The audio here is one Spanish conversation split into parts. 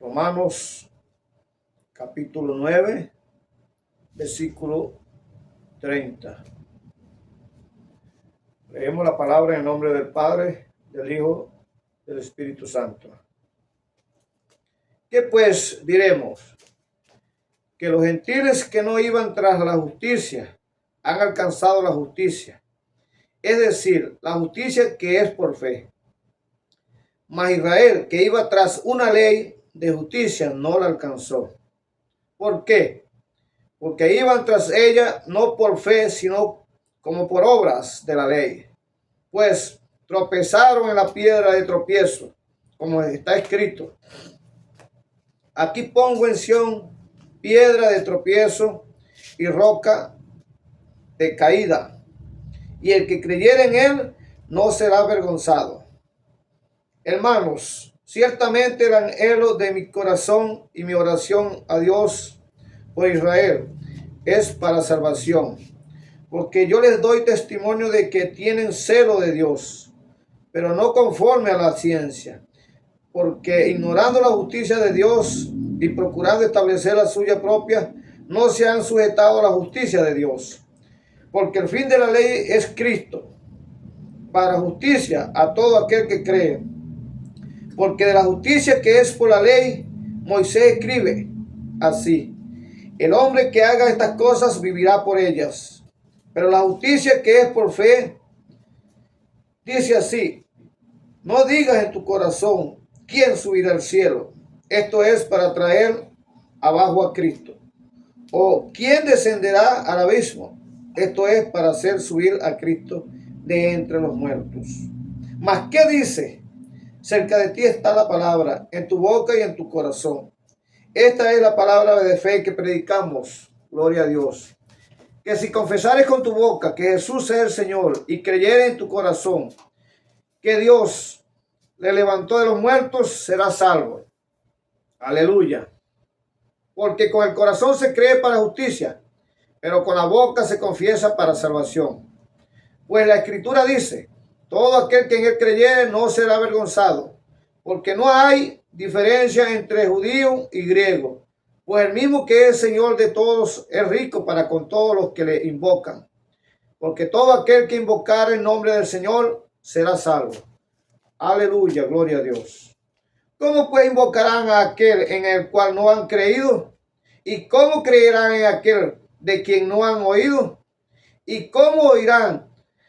Romanos capítulo 9, versículo 30. Leemos la palabra en el nombre del Padre, del Hijo, del Espíritu Santo. ¿Qué pues diremos? Que los gentiles que no iban tras la justicia han alcanzado la justicia, es decir, la justicia que es por fe. Mas Israel, que iba tras una ley de justicia, no la alcanzó. ¿Por qué? Porque iban tras ella no por fe, sino como por obras de la ley. Pues tropezaron en la piedra de tropiezo, como está escrito: aquí pongo en Sión piedra de tropiezo y roca de caída, y el que creyere en él no será avergonzado. Hermanos, ciertamente el anhelo de mi corazón y mi oración a Dios por Israel es para salvación, porque yo les doy testimonio de que tienen celo de Dios, pero no conforme a la ciencia, porque ignorando la justicia de Dios y procurando establecer la suya propia, no se han sujetado a la justicia de Dios. Porque el fin de la ley es Cristo, para justicia a todo aquel que cree. Porque de la justicia que es por la ley, Moisés escribe así: el hombre que haga estas cosas vivirá por ellas. Pero la justicia que es por fe, dice así: no digas en tu corazón, ¿quién subirá al cielo? Esto es para traer abajo a Cristo. O ¿quién descenderá al abismo? Esto es para hacer subir a Cristo de entre los muertos. Mas ¿qué dice? Cerca de ti está la palabra, en tu boca y en tu corazón. Esta es la palabra de fe que predicamos. Gloria a Dios. Que si confesares con tu boca que Jesús es el Señor y creyeres en tu corazón que Dios le levantó de los muertos, serás salvo. Aleluya. Porque con el corazón se cree para justicia, pero con la boca se confiesa para salvación. Pues la Escritura dice: todo aquel que en él creyere no será avergonzado, porque no hay diferencia entre judío y griego, pues el mismo que es Señor de todos es rico para con todos los que le invocan. Porque todo aquel que invocare el nombre del Señor será salvo. Aleluya, gloria a Dios. ¿Cómo pues invocarán a aquel en el cual no han creído? ¿Y cómo creerán en aquel de quien no han oído? ¿Y cómo oirán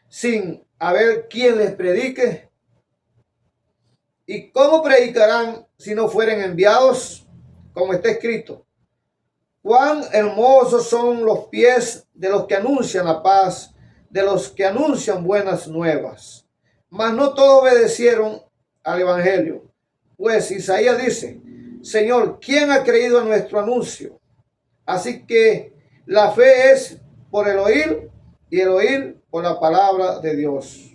sin haber quien les predique? ¿Y cómo predicarán si no fueren enviados? Como está escrito: cuán hermosos son los pies de los que anuncian la paz, de los que anuncian buenas nuevas. Mas no todos obedecieron al evangelio. Pues Isaías dice: Señor, ¿quién ha creído a nuestro anuncio? Así que la fe es por el oír, y el oír por la palabra de Dios.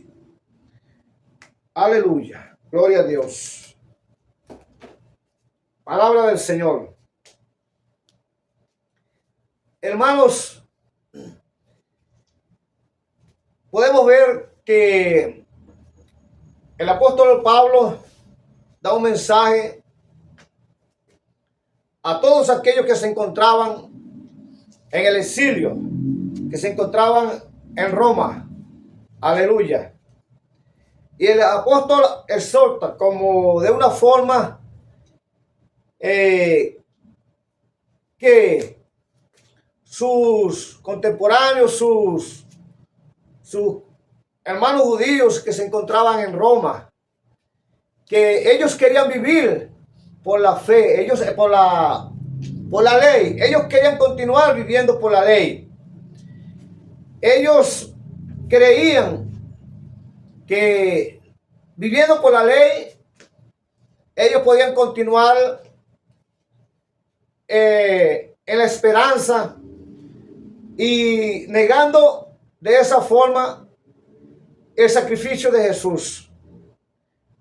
Aleluya, gloria a Dios. Palabra del Señor. Hermanos, podemos ver que el apóstol Pablo da un mensaje a todos aquellos que se encontraban en el exilio, que se encontraban en Roma. Aleluya. Y el apóstol exhorta como de una forma que sus contemporáneos, sus hermanos judíos que se encontraban en Roma, que ellos querían vivir por la fe, ellos por la ley, ellos querían continuar viviendo por la ley. Ellos creían que viviendo por la ley, ellos podían continuar en la esperanza y negando de esa forma el sacrificio de Jesús.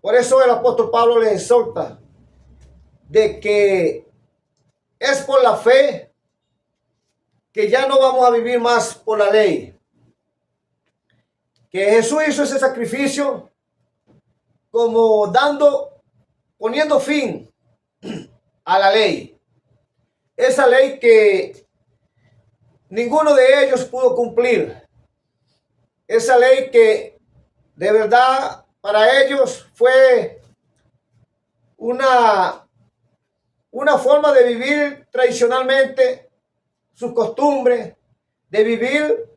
Por eso el apóstol Pablo les exhorta de que es por la fe que ya no vamos a vivir más por la ley. Que Jesús hizo ese sacrificio como poniendo fin a la ley. Esa ley que ninguno de ellos pudo cumplir. Esa ley que de verdad para ellos fue una forma de vivir tradicionalmente, sus costumbres, de vivir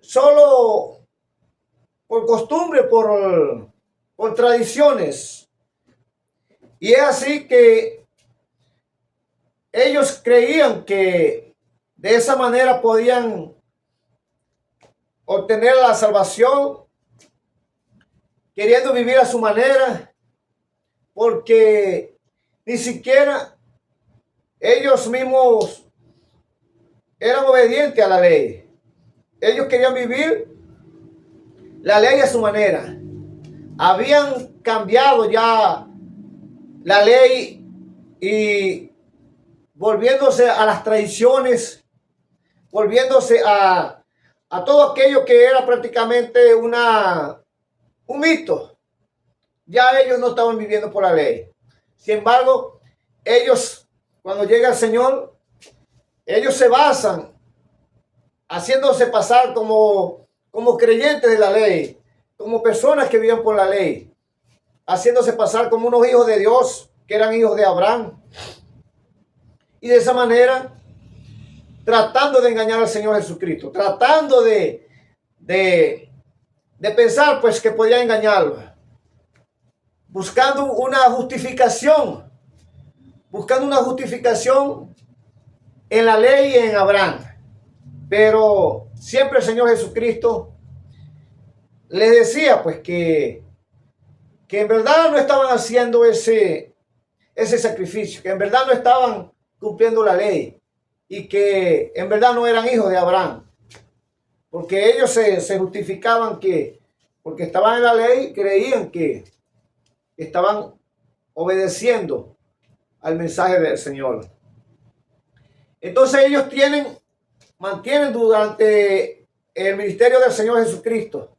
solo por costumbre, por tradiciones. Y es así que ellos creían que de esa manera podían obtener la salvación, queriendo vivir a su manera, porque ni siquiera ellos mismos eran obedientes a la ley. Ellos querían vivir la ley a su manera. Habían cambiado ya la ley y volviéndose a las tradiciones, volviéndose a todo aquello que era prácticamente un mito. Ya ellos no estaban viviendo por la ley. Sin embargo, ellos, cuando llega el Señor, ellos se basan haciéndose pasar como creyentes de la ley, como personas que vivían por la ley, haciéndose pasar como unos hijos de Dios, que eran hijos de Abraham. Y de esa manera, tratando de engañar al Señor Jesucristo, tratando de pensar pues que podía engañarlo, buscando una justificación en la ley y en Abraham. Pero siempre el Señor Jesucristo les decía pues que en verdad no estaban haciendo ese sacrificio, que en verdad no estaban cumpliendo la ley y que en verdad no eran hijos de Abraham, porque ellos se justificaban que porque estaban en la ley, creían que estaban obedeciendo al mensaje del Señor. Entonces ellos mantienen durante el ministerio del Señor Jesucristo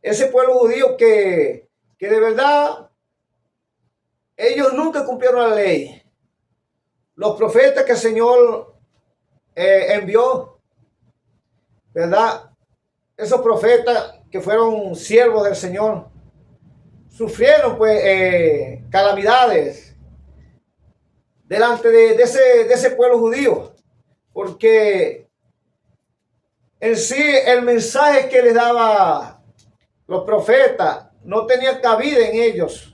ese pueblo judío que de verdad ellos nunca cumplieron la ley. Los profetas que el Señor envió, ¿verdad? Esos profetas que fueron siervos del Señor, sufrieron pues calamidades delante de ese pueblo judío, porque en sí el mensaje que les daba los profetas no tenía cabida en ellos,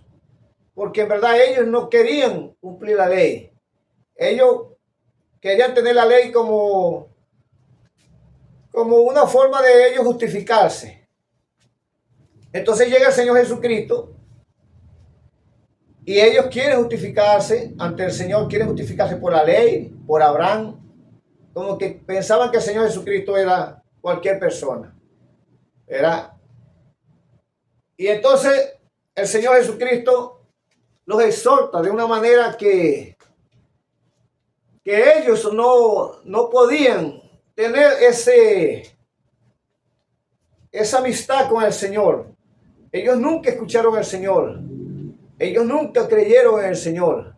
porque en verdad ellos no querían cumplir la ley. Ellos querían tener la ley como una forma de ellos justificarse. Entonces llega el Señor Jesucristo y ellos quieren justificarse ante el Señor, quieren justificarse por la ley, por Abraham, como que pensaban que el Señor Jesucristo era cualquier persona. ¿Verdad? Y entonces el Señor Jesucristo los exhorta de una manera que ellos no podían tener esa amistad con el Señor. Ellos nunca escucharon al Señor. Ellos nunca creyeron en el Señor.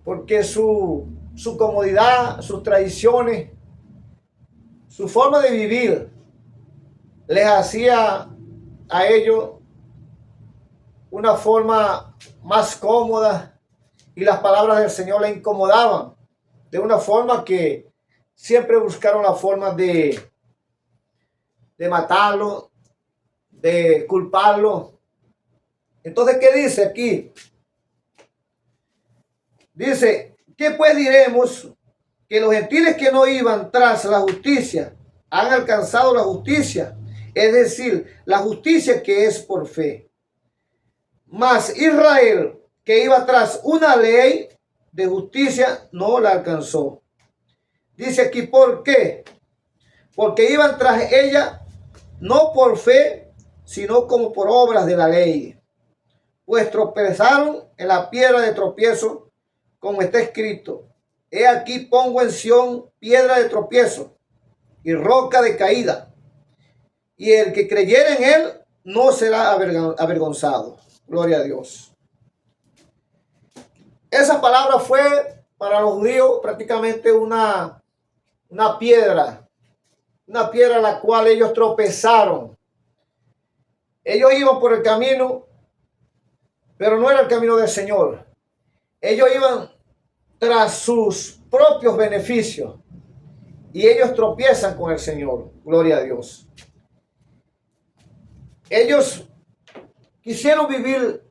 Porque su comodidad, sus tradiciones, su forma de vivir les hacía a ellos una forma más cómoda y las palabras del Señor les incomodaban de una forma que siempre buscaron la forma de matarlo, de culparlo. Entonces, ¿qué dice aquí? Dice, ¿qué pues diremos? Que los gentiles que no iban tras la justicia han alcanzado la justicia, es decir, la justicia que es por fe. Mas Israel, que iba tras una ley de justicia, no la alcanzó. Dice aquí, ¿por qué? Porque iban tras ella no por fe, sino como por obras de la ley. Pues tropezaron en la piedra de tropiezo, como está escrito: he aquí pongo en Sión piedra de tropiezo y roca de caída, y el que creyere en él no será avergonzado. Gloria a Dios. esa palabra fue para los judíos prácticamente una piedra a la cual ellos tropezaron. Ellos iban por el camino, pero no era el camino del Señor. Ellos iban tras sus propios beneficios y ellos tropiezan con el Señor. Gloria a Dios. Ellos quisieron vivir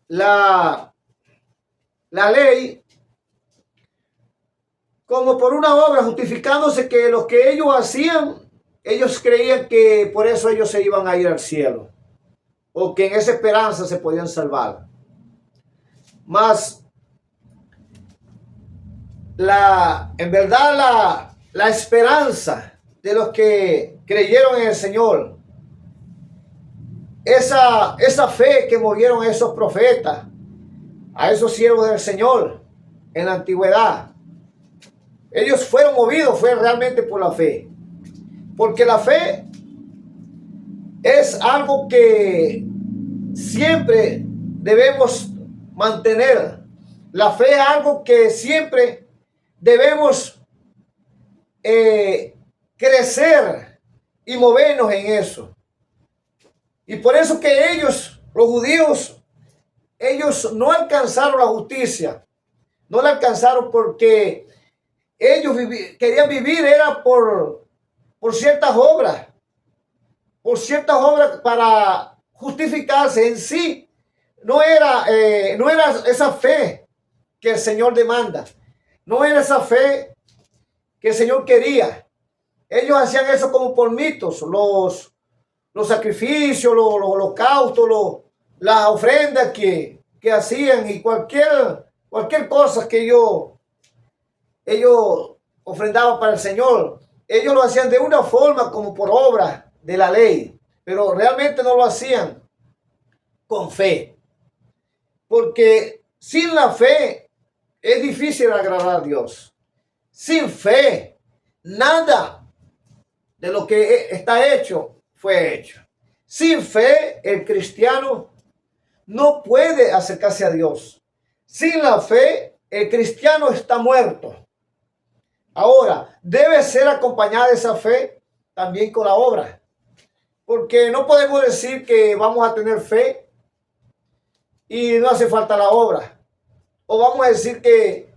la ley como por una obra, justificándose que lo que ellos hacían, ellos creían que por eso ellos se iban a ir al cielo, o que en esa esperanza se podían salvar. Mas en verdad la esperanza de los que creyeron en el Señor, esa fe que movieron a esos profetas, a esos siervos del Señor en la antigüedad, ellos fueron movidos, fue realmente por la fe. Porque la fe es algo que siempre debemos mantener. La fe es algo que siempre debemos crecer y movernos en eso. Y por eso que ellos, los judíos, ellos no alcanzaron la justicia. No la alcanzaron porque ellos querían vivir, era por ciertas obras. Por ciertas obras para justificarse en sí. No era esa fe que el Señor demanda. No era esa fe que el Señor quería. Ellos hacían eso como por mitos. Los sacrificios, los holocaustos, las ofrendas que hacían y cualquier cosa que ellos ofrendaban para el Señor. Ellos lo hacían de una forma como por obra de la ley, pero realmente no lo hacían con fe. Porque sin la fe es difícil agradar a Dios. Sin fe, nada de lo que está hecho fue hecho. Sin fe, el cristiano no puede acercarse a Dios. Sin la fe, el cristiano está muerto. Ahora, debe ser acompañada esa fe también con la obra. Porque no podemos decir que vamos a tener fe y no hace falta la obra. O vamos a decir que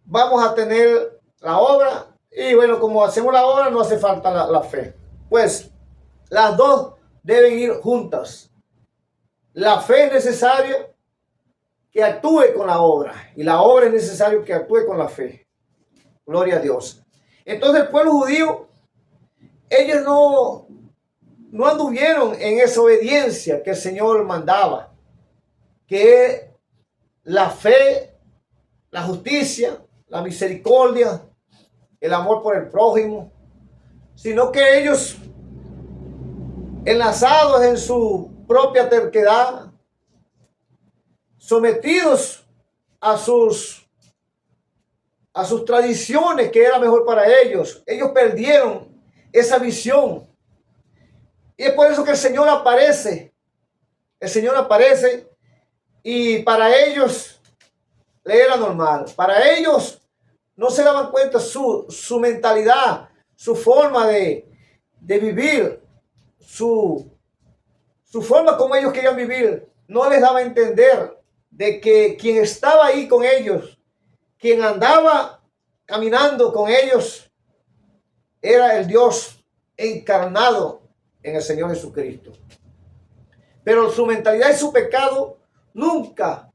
vamos a tener la obra y bueno, como hacemos la obra no hace falta la fe. Pues las dos deben ir juntas. La fe es necesaria que actúe con la obra y la obra es necesario que actúe con la fe. Gloria a Dios. Entonces el pueblo judío, ellos no anduvieron en esa obediencia que el Señor mandaba, que es la fe, la justicia, la misericordia, el amor por el prójimo, sino que ellos, enlazados en su propia terquedad, sometidos a sus tradiciones que era mejor para ellos, ellos perdieron esa visión. Y es por eso que el Señor aparece y para ellos le era normal. Para ellos no se daban cuenta su mentalidad, su forma de vivir, su forma como ellos querían vivir. No les daba a entender de que quien estaba ahí con ellos, quien andaba caminando con ellos, era el Dios encarnado en el Señor Jesucristo. Pero su mentalidad y su pecado nunca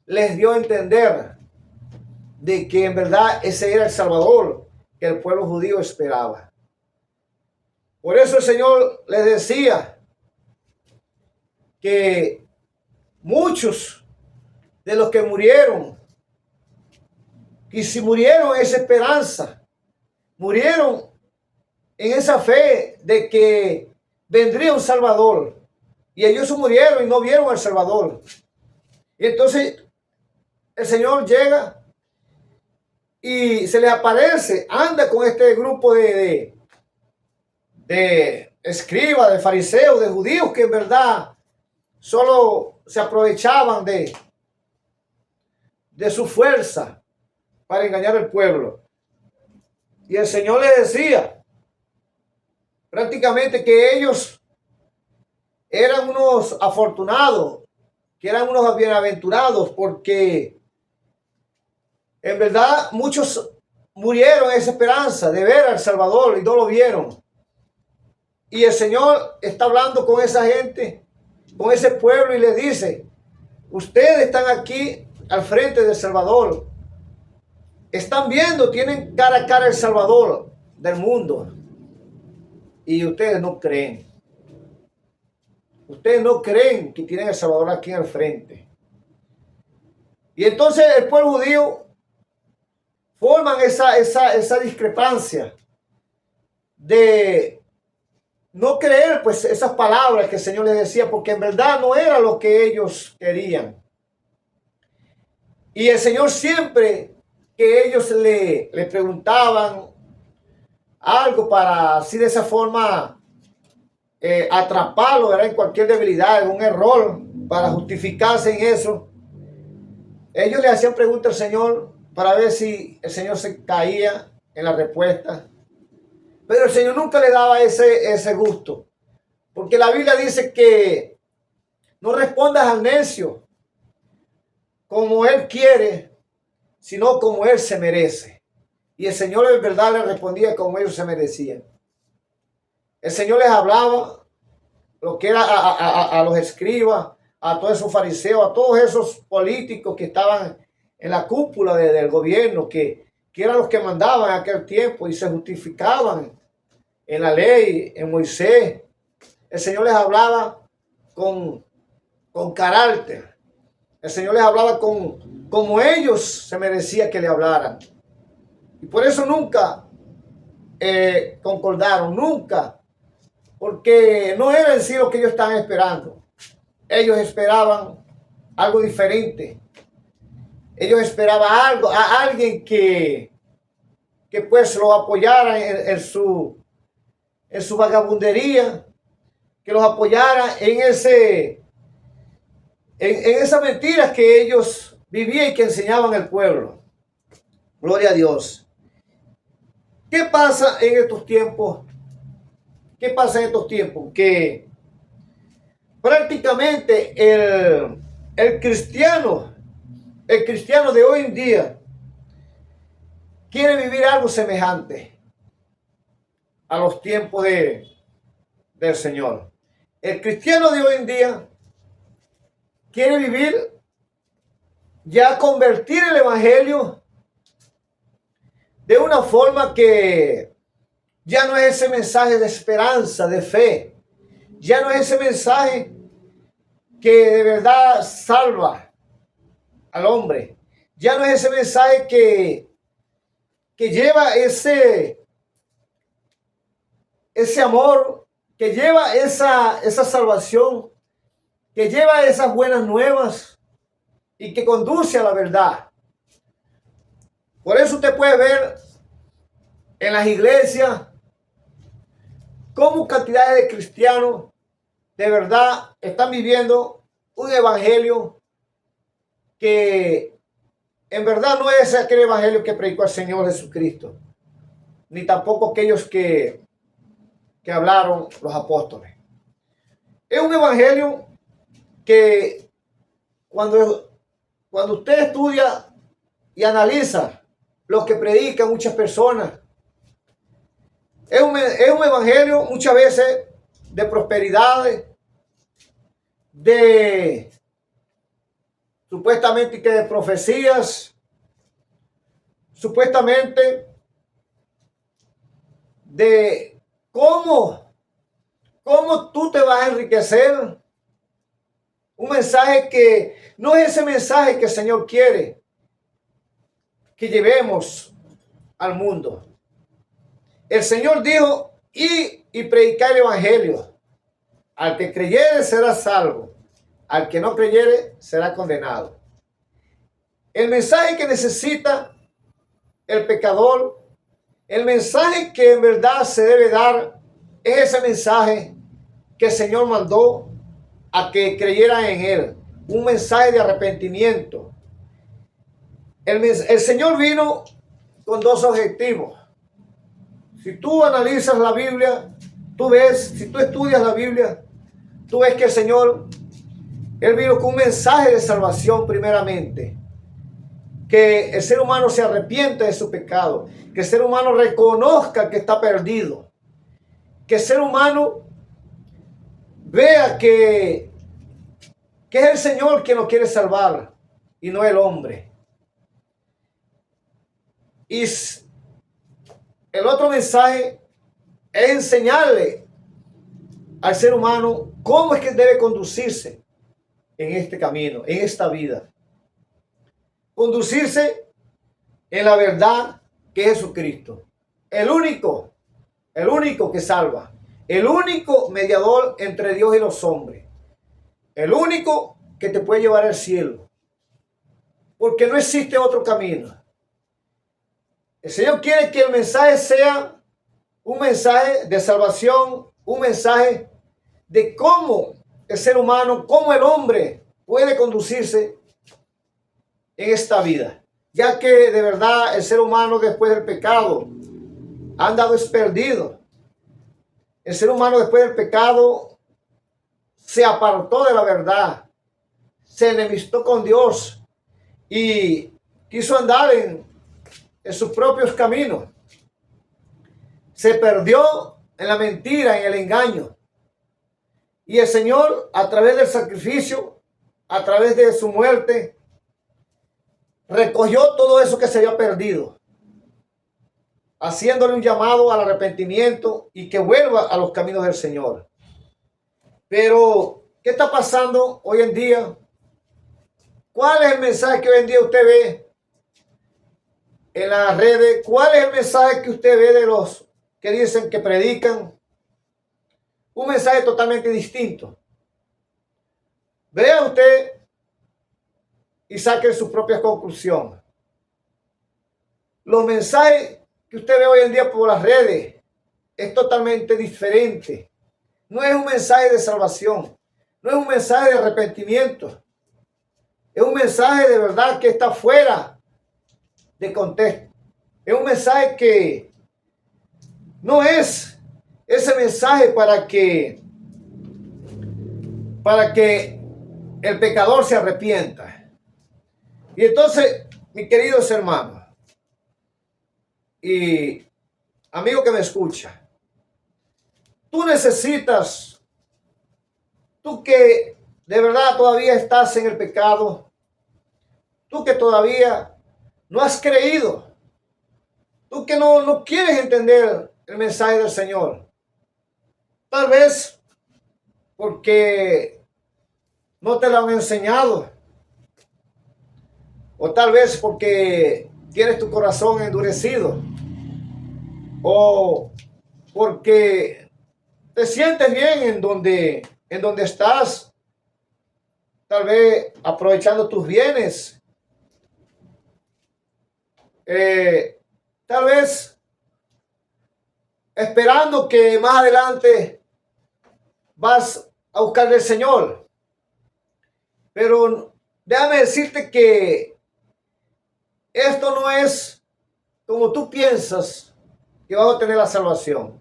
les dio a entender de que en verdad ese era el Salvador que el pueblo judío esperaba. Por eso el Señor les decía que muchos de los que murieron, y si murieron en esa esperanza, murieron en esa fe de que vendría un Salvador, y ellos murieron y no vieron al Salvador. Y entonces el Señor llega y se les aparece, anda con este grupo de escribas, de fariseos, de judíos que en verdad solo se aprovechaban de su fuerza para engañar al pueblo. Y el Señor les decía prácticamente que ellos eran unos afortunados, que eran unos bienaventurados, porque en verdad muchos murieron en esa esperanza de ver al Salvador y no lo vieron. Y el Señor está hablando con esa gente, con ese pueblo, y les dice: ustedes están aquí al frente del Salvador, están viendo, tienen cara a cara el Salvador del mundo, y ustedes no creen. Ustedes no creen que tienen el Salvador aquí al frente. Y entonces el pueblo judío forman esa discrepancia de no creer pues esas palabras que el Señor les decía, porque en verdad no era lo que ellos querían. Y el Señor, siempre que ellos le preguntaban algo para así de esa forma atraparlo, ¿verdad?, en cualquier debilidad, en un error, para justificarse en eso, ellos le hacían preguntas al Señor para ver si el Señor se caía en la respuesta. Pero el Señor nunca le daba ese gusto, porque la Biblia dice que no respondas al necio como él quiere, sino como él se merece. Y el Señor en verdad le respondía como ellos se merecían. El Señor les hablaba lo que era a los escribas, a todos esos fariseos, a todos esos políticos que estaban en la cúpula del gobierno, que eran los que mandaban en aquel tiempo y se justificaban en la ley, en Moisés. El Señor les hablaba con carácter. El Señor les hablaba como ellos se merecía que le hablaran. Y por eso nunca concordaron, nunca, porque no era en sí lo que ellos estaban esperando. Ellos esperaban algo diferente. Ellos esperaban algo, a alguien que pues los apoyara en su vagabundería, que los apoyara en esas mentiras que ellos vivían y que enseñaban al pueblo. Gloria a Dios. ¿Qué pasa en estos tiempos? ¿Qué pasa en estos tiempos? Que prácticamente el cristiano de hoy en día quiere vivir algo semejante a los tiempos del Señor. El cristiano de hoy en día quiere vivir, ya convertir el evangelio de una forma que ya no es ese mensaje de esperanza, de fe. Ya no es ese mensaje que de verdad salva al hombre. Ya no es ese mensaje que lleva ese amor, que lleva esa salvación, que lleva esas buenas nuevas y que conduce a la verdad. Por eso usted puede ver en las iglesias cómo cantidades de cristianos de verdad están viviendo un evangelio que en verdad no es aquel evangelio que predicó el Señor Jesucristo, ni tampoco aquellos que hablaron los apóstoles. Es un evangelio que cuando usted estudia y analiza lo que predican muchas personas, es un evangelio muchas veces de prosperidad, de supuestamente que de profecías, supuestamente de cómo tú te vas a enriquecer. Un mensaje que no es ese mensaje que el Señor quiere que llevemos al mundo. El Señor dijo: y predicar el evangelio. Al que creyere será salvo, al que no creyere será condenado. El mensaje que necesita el pecador, el mensaje que en verdad se debe dar, es ese mensaje que el Señor mandó a que creyeran en Él. Un mensaje de arrepentimiento. El Señor vino con dos objetivos. Si tú analizas la Biblia, tú ves, si tú estudias la Biblia, tú ves que el Señor, Él vino con un mensaje de salvación primeramente. Que el ser humano se arrepiente de su pecado. Que el ser humano reconozca que está perdido. Que el ser humano vea que es el Señor quien lo quiere salvar y no el hombre. Y el otro mensaje es enseñarle al ser humano cómo es que debe conducirse en este camino, en esta vida. Conducirse en la verdad que es Jesucristo. El único que salva. El único mediador entre Dios y los hombres. El único que te puede llevar al cielo. Porque no existe otro camino. El Señor quiere que el mensaje sea un mensaje de salvación, un mensaje de cómo el ser humano, cómo el hombre puede conducirse en esta vida. Ya que de verdad el ser humano después del pecado ha andado perdido. El ser humano después del pecado se apartó de la verdad, se enemistó con Dios y quiso andar en sus propios caminos. Se perdió en la mentira, en el engaño. Y el Señor, a través del sacrificio, a través de su muerte, recogió todo eso que se había perdido, haciéndole un llamado al arrepentimiento y que vuelva a los caminos del Señor. Pero, ¿qué está pasando hoy en día? ¿Cuál es el mensaje que hoy en día usted ve en las redes? ¿Cuál es el mensaje que usted ve de los que dicen que predican? Un mensaje totalmente distinto. Vea usted y saque su propia conclusión. Los mensajes que usted ve hoy en día por las redes es totalmente diferente. No es un mensaje de salvación, no es un mensaje de arrepentimiento. Es un mensaje de verdad que está fuera de contexto. Es un mensaje que no es ese mensaje para que el pecador se arrepienta. Y entonces, mis queridos hermanos y amigo que me escucha, tú necesitas, tú que de verdad todavía estás en el pecado, tú que todavía no has creído, tú que no quieres entender el mensaje del Señor, tal vez porque no te lo han enseñado, o tal vez porque tienes tu corazón endurecido, o porque te sientes bien en donde estás, tal vez aprovechando tus bienes, tal vez esperando que más adelante vas a buscar al Señor. Pero déjame decirte que esto no es como tú piensas que vas a obtener la salvación.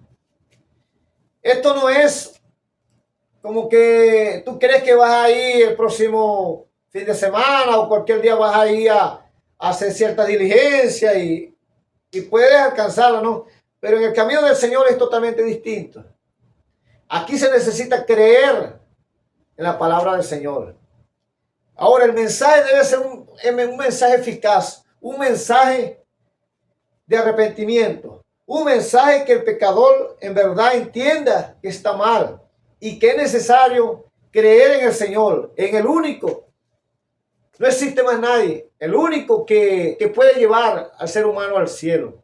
Esto no es como que tú crees que vas a ir el próximo fin de semana o cualquier día vas a ir a hacer cierta diligencia y puedes alcanzarla, ¿no? Pero en el camino del Señor es totalmente distinto. Aquí se necesita creer en la palabra del Señor. Ahora, el mensaje debe ser un mensaje eficaz, un mensaje de arrepentimiento, un mensaje que el pecador en verdad entienda que está mal y que es necesario creer en el Señor, en el único. No existe más nadie, el único que puede llevar al ser humano al cielo.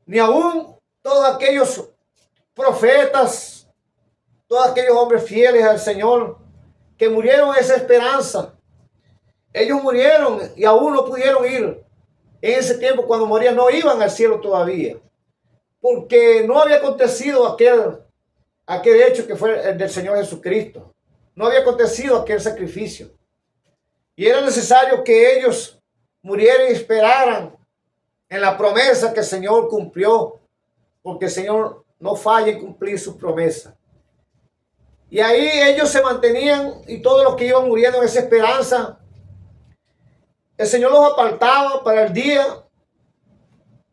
Ni aún todos aquellos profetas, todos aquellos hombres fieles al Señor que murieron en esa esperanza. Ellos murieron y aún no pudieron ir. En ese tiempo cuando morían no iban al cielo todavía. Porque no había acontecido aquel aquel hecho que fue el del Señor Jesucristo. No había acontecido aquel sacrificio. Y era necesario que ellos murieran y esperaran en la promesa que el Señor cumplió, porque el Señor no falla en cumplir sus promesas. Y ahí ellos se mantenían, y todos los que iban muriendo en esa esperanza, el Señor los apartaba para el día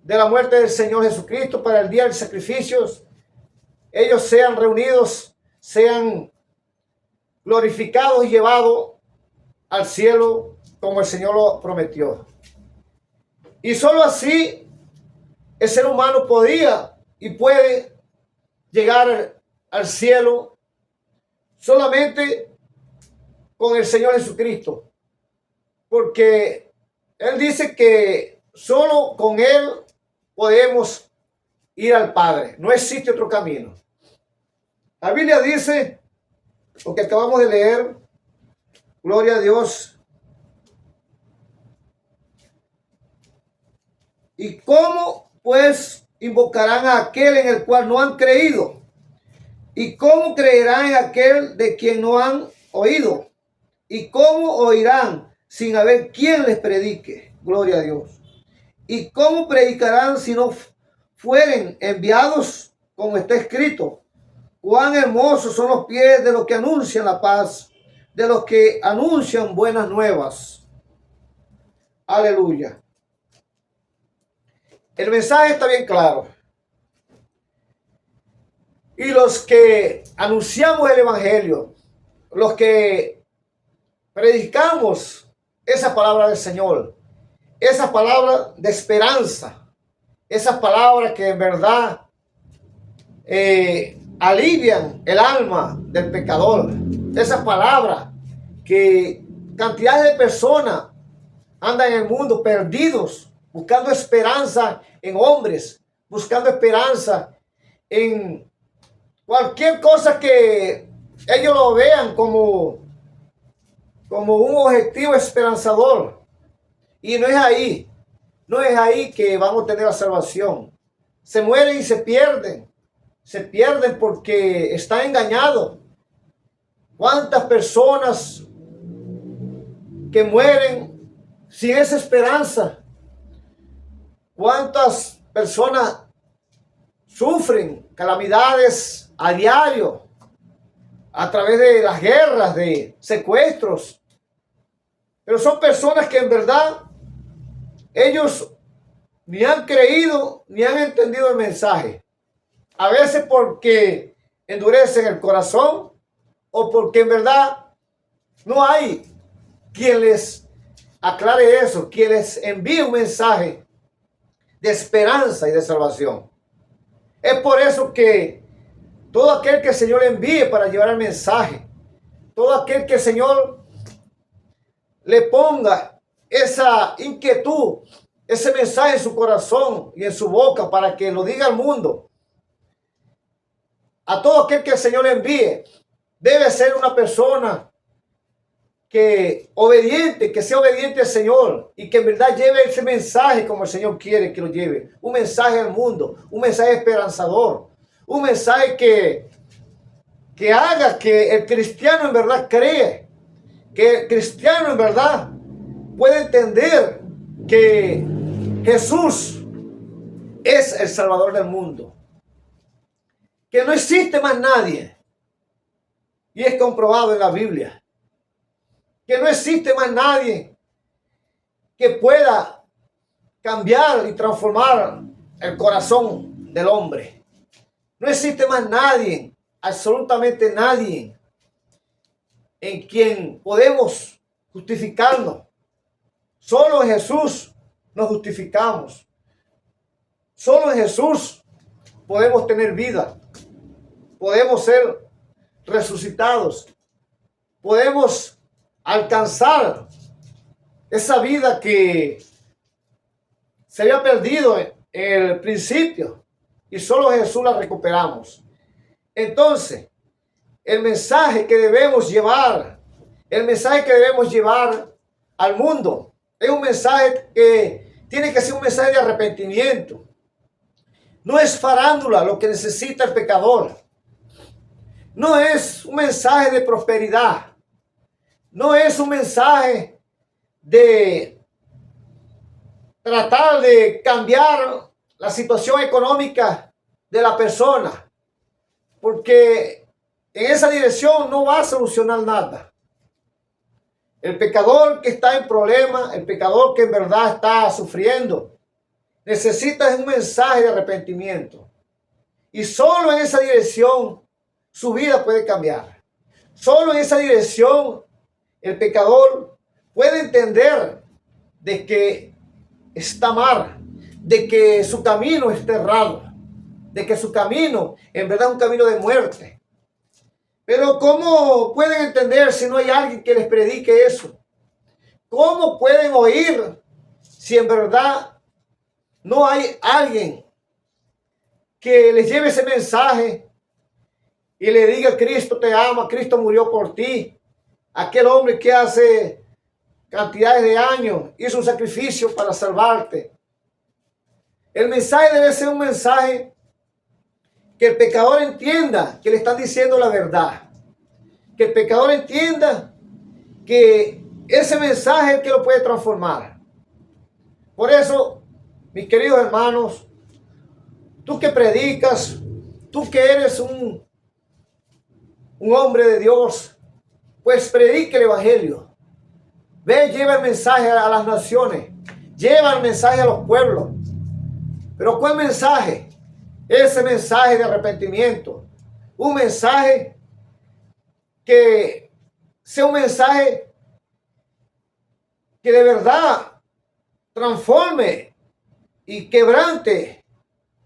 de la muerte del Señor Jesucristo, para el día del sacrificio. Ellos sean reunidos, sean glorificados y llevados al cielo como el Señor lo prometió. Y solo así el ser humano podía y puede llegar al cielo solamente con el Señor Jesucristo. Porque Él dice que solo con Él podemos ir al Padre. No existe otro camino. La Biblia dice, lo que acabamos de leer, gloria a Dios. ¿Y cómo pues invocarán a aquel en el cual no han creído? ¿Y cómo creerán en aquel de quien no han oído? ¿Y cómo oirán sin haber quien les predique? Gloria a Dios. ¿Y cómo predicarán si no fueren enviados? Como está escrito, cuán hermosos son los pies de los que anuncian la paz, de los que anuncian buenas nuevas. Aleluya. El mensaje está bien claro. Y los que anunciamos el evangelio, los que predicamos esa palabra del Señor, esa palabra de esperanza, esas palabras que en verdad alivian el alma del pecador, esas palabras que cantidades de personas andan en el mundo perdidos, buscando esperanza en hombres, buscando esperanza en cualquier cosa que ellos lo vean como un objetivo esperanzador. Y no es ahí que vamos a tener la salvación. Se mueren y se pierden porque están engañados. ¿Cuántas personas que mueren sin esa esperanza? ¿Cuántas personas sufren calamidades a diario a través de las guerras, de secuestros? Pero son personas que en verdad ellos ni han creído ni han entendido el mensaje. A veces porque endurecen el corazón o porque en verdad no hay quien les aclare eso, quien les envíe un mensaje de esperanza y de salvación. Es por eso que todo aquel que el Señor envíe para llevar el mensaje, todo aquel que el Señor le ponga esa inquietud, ese mensaje en su corazón y en su boca para que lo diga al mundo, a todo aquel que el Señor le envíe, debe ser una persona que sea obediente al Señor y que en verdad lleve ese mensaje como el Señor quiere que lo lleve. Un mensaje al mundo, un mensaje esperanzador, un mensaje que haga que el cristiano en verdad cree, que el cristiano en verdad puede entender que Jesús es el Salvador del mundo, que no existe más nadie, y es comprobado en la Biblia, que no existe más nadie que pueda cambiar y transformar el corazón del hombre. No existe más nadie, absolutamente nadie, en quien podemos justificarnos. Solo en Jesús nos justificamos. Solo en Jesús podemos tener vida. Podemos ser resucitados. Podemos alcanzar esa vida que se había perdido en el principio y solo Jesús la recuperamos. Entonces, el mensaje que debemos llevar al mundo es un mensaje que tiene que ser un mensaje de arrepentimiento. No es farándula lo que necesita el pecador. no es un mensaje de prosperidad, no es un mensaje de tratar de cambiar la situación económica de la persona, porque en esa dirección no va a solucionar nada. El pecador que está en problemas, el pecador que en verdad está sufriendo, necesita un mensaje de arrepentimiento. Y solo en esa dirección su vida puede cambiar. Solo en esa dirección el pecador puede entender de que está mal, de que su camino está errado, de que su camino en verdad es un camino de muerte. Pero ¿cómo pueden entender si no hay alguien que les predique eso? ¿Cómo pueden oír si en verdad no hay alguien que les lleve ese mensaje y le diga: Cristo te ama, Cristo murió por ti? Aquel hombre que hace cantidades de años hizo un sacrificio para salvarte. El mensaje debe ser un mensaje que el pecador entienda que le están diciendo la verdad. Que el pecador entienda que ese mensaje es el que lo puede transformar. Por eso, mis queridos hermanos, tú que predicas, tú que eres un hombre de Dios, pues predique el evangelio. Ve, lleva el mensaje a las naciones, lleva el mensaje a los pueblos. Pero ¿cuál mensaje? Ese mensaje de arrepentimiento. Un mensaje que sea un mensaje que de verdad transforme y quebrante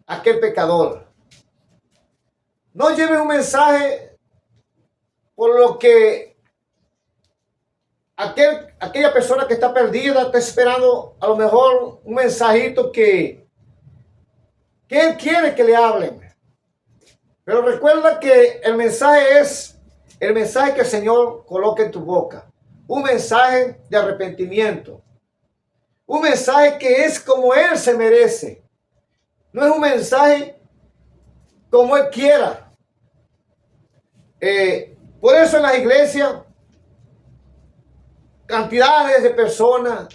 a aquel pecador. No lleve un mensaje por lo que aquella persona que está perdida está esperando a lo mejor un mensajito que él quiere que le hablen. Pero recuerda que el mensaje es el mensaje que el Señor coloca en tu boca. Un mensaje de arrepentimiento. Un mensaje que es como Él se merece. No es un mensaje como Él quiera. Por eso en las iglesias, cantidades de personas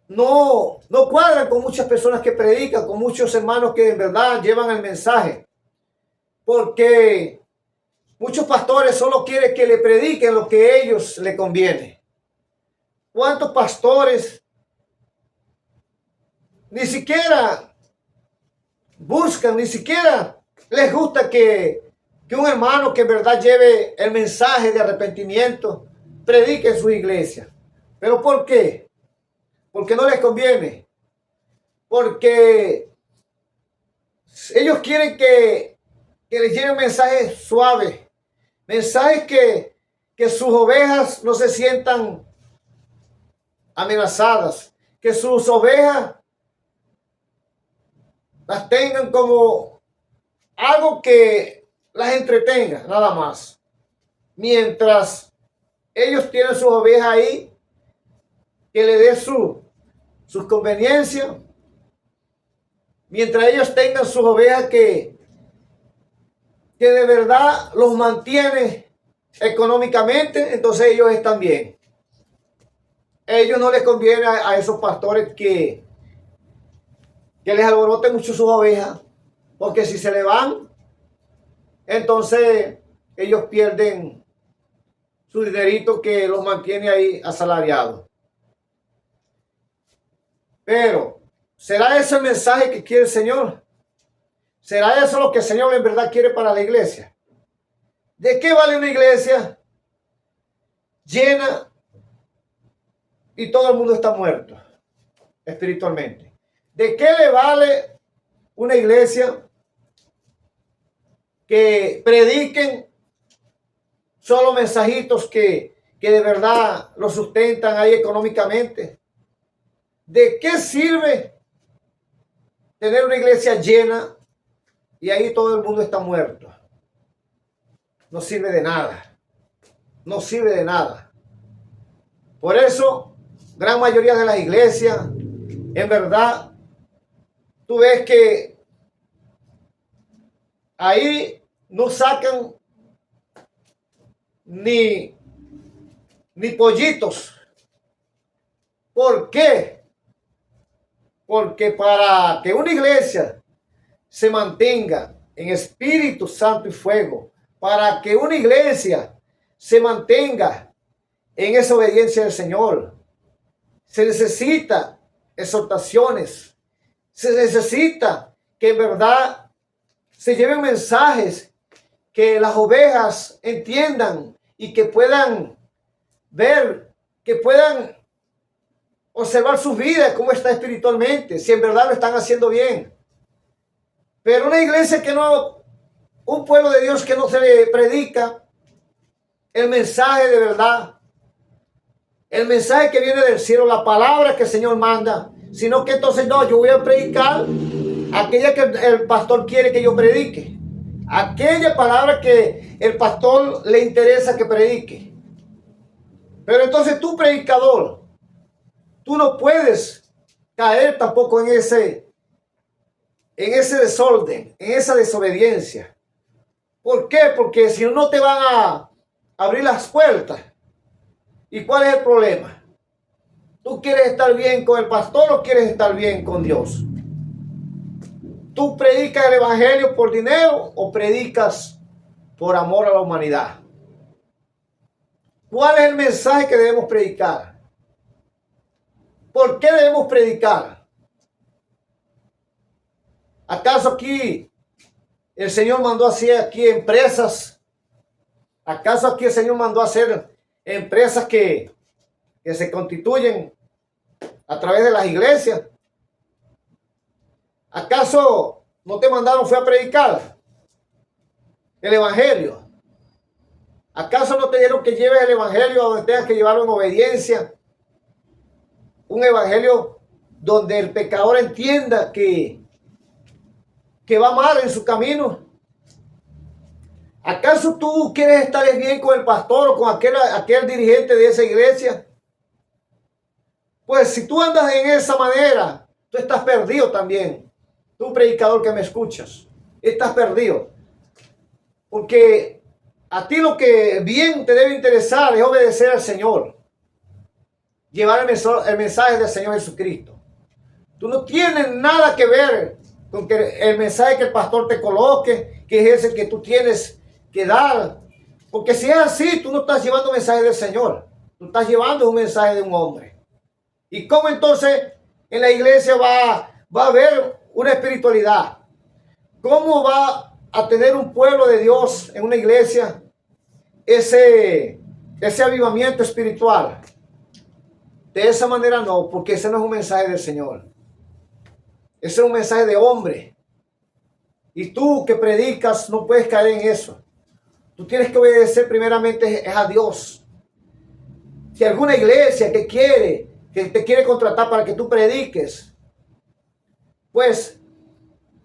no cuadran con muchas personas que predican, con muchos hermanos que en verdad llevan el mensaje. Porque muchos pastores solo quieren que le prediquen lo que a ellos les conviene. ¿Cuántos pastores ni siquiera buscan, ni siquiera les gusta que un hermano que en verdad lleve el mensaje de arrepentimiento predique en su iglesia? ¿Pero por qué? Porque no les conviene. Porque ellos quieren que les lleve un mensaje suave. Mensajes que sus ovejas no se sientan amenazadas. Que sus ovejas las tengan como algo que las entretenga, nada más. Mientras ellos tienen sus ovejas ahí, que le dé sus conveniencias. Mientras ellos tengan sus ovejas que de verdad los mantiene económicamente, entonces ellos están bien. A ellos no les conviene a esos pastores que les alboroten mucho sus ovejas, porque si se le van, entonces ellos pierden su dinerito que los mantiene ahí asalariados. Pero, ¿será ese el mensaje que quiere el Señor? ¿Será eso lo que el Señor en verdad quiere para la iglesia? ¿De qué vale una iglesia llena y todo el mundo está muerto espiritualmente? ¿De qué le vale una iglesia que prediquen solo mensajitos que de verdad lo sustentan ahí económicamente? ¿De qué sirve tener una iglesia llena y ahí todo el mundo está muerto? No sirve de nada. No sirve de nada. Por eso, gran mayoría de las iglesias, en verdad, tú ves que ahí no sacan ni pollitos. ¿Por qué? Porque para que una iglesia se mantenga en Espíritu Santo y fuego, para que una iglesia se mantenga en esa obediencia del Señor, se necesita exhortaciones, se necesita que en verdad se lleven mensajes que las ovejas entiendan y que puedan ver, que puedan observar su vida, cómo está espiritualmente, si en verdad lo están haciendo bien. Pero una iglesia que no, un pueblo de Dios que no se le predica el mensaje de verdad, el mensaje que viene del cielo, la palabra que el Señor manda, sino que entonces no, yo voy a predicar aquella que el pastor quiere que yo predique, aquella palabra que el pastor le interesa que predique. Pero entonces tú, predicador, tú no puedes caer tampoco en ese desorden, en esa desobediencia. ¿Por qué? Porque si no te van a abrir las puertas. ¿Y cuál es el problema? ¿Tú quieres estar bien con el pastor o quieres estar bien con Dios? ¿Tú predicas el evangelio por dinero o predicas por amor a la humanidad? ¿Cuál es el mensaje que debemos predicar? ¿Por qué debemos predicar? ¿Acaso aquí el Señor mandó a hacer aquí empresas? ¿Acaso aquí el Señor mandó a hacer empresas que se constituyen a través de las iglesias? ¿Acaso no te mandaron fue a predicar el evangelio? ¿Acaso no te dieron que lleves el evangelio a donde tengas que llevarlo en obediencia? Un evangelio donde el pecador entienda que va mal en su camino. ¿Acaso tú quieres estar bien con el pastor o con aquel dirigente de esa iglesia? Pues si tú andas en esa manera, tú estás perdido también. Tú, predicador que me escuchas, estás perdido. Porque a ti lo que bien te debe interesar es obedecer al Señor. Llevar el mensaje del Señor Jesucristo. Tú no tienes nada que ver con que el mensaje que el pastor te coloque, que es ese que tú tienes que dar. Porque si es así, tú no estás llevando un mensaje del Señor. Tú estás llevando un mensaje de un hombre. ¿Y cómo entonces en la iglesia va a haber una espiritualidad? ¿Cómo va a tener un pueblo de Dios en una iglesia ese avivamiento espiritual? De esa manera no, porque ese no es un mensaje del Señor. Ese es un mensaje de hombre. Y tú que predicas no puedes caer en eso. Tú tienes que obedecer primeramente a Dios. Si alguna iglesia que te quiere contratar para que tú prediques, pues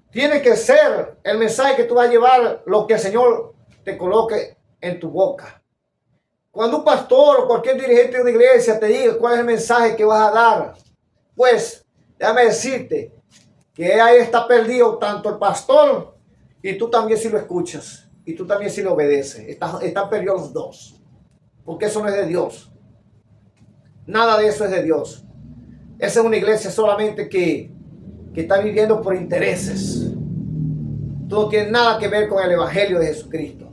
tiene que ser el mensaje que tú vas a llevar, lo que el Señor te coloque en tu boca. Cuando un pastor o cualquier dirigente de una iglesia te diga cuál es el mensaje que vas a dar, pues déjame decirte que ahí está perdido tanto el pastor y tú también si lo escuchas y tú también si lo obedeces. Están perdidos los dos, porque eso no es de Dios. Nada de eso es de Dios. Esa es una iglesia solamente que está viviendo por intereses. Tú no tienes nada que ver con el evangelio de Jesucristo.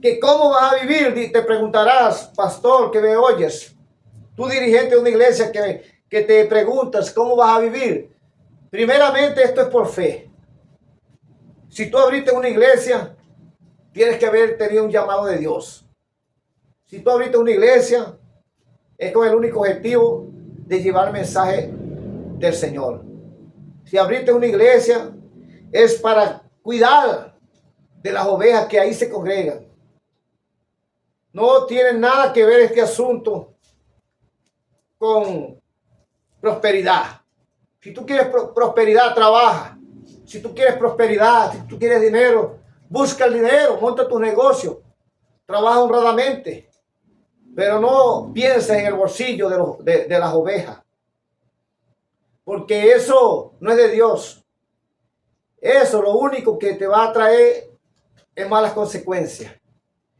¿Que cómo vas a vivir? Te preguntarás, pastor, que me oyes. Tú dirigente de una iglesia que te preguntas cómo vas a vivir. Primeramente esto es por fe. Si tú abriste una iglesia, tienes que haber tenido un llamado de Dios. Si tú abriste una iglesia, es con el único objetivo de llevar el mensaje del Señor. Si abriste una iglesia, es para cuidar de las ovejas que ahí se congregan. No tiene nada que ver este asunto con prosperidad. Si tú quieres prosperidad, trabaja. Si tú quieres prosperidad, si tú quieres dinero, busca el dinero, monta tu negocio, trabaja honradamente. Pero no pienses en el bolsillo de las ovejas. Porque eso no es de Dios. Eso lo único que te va a traer en malas consecuencias.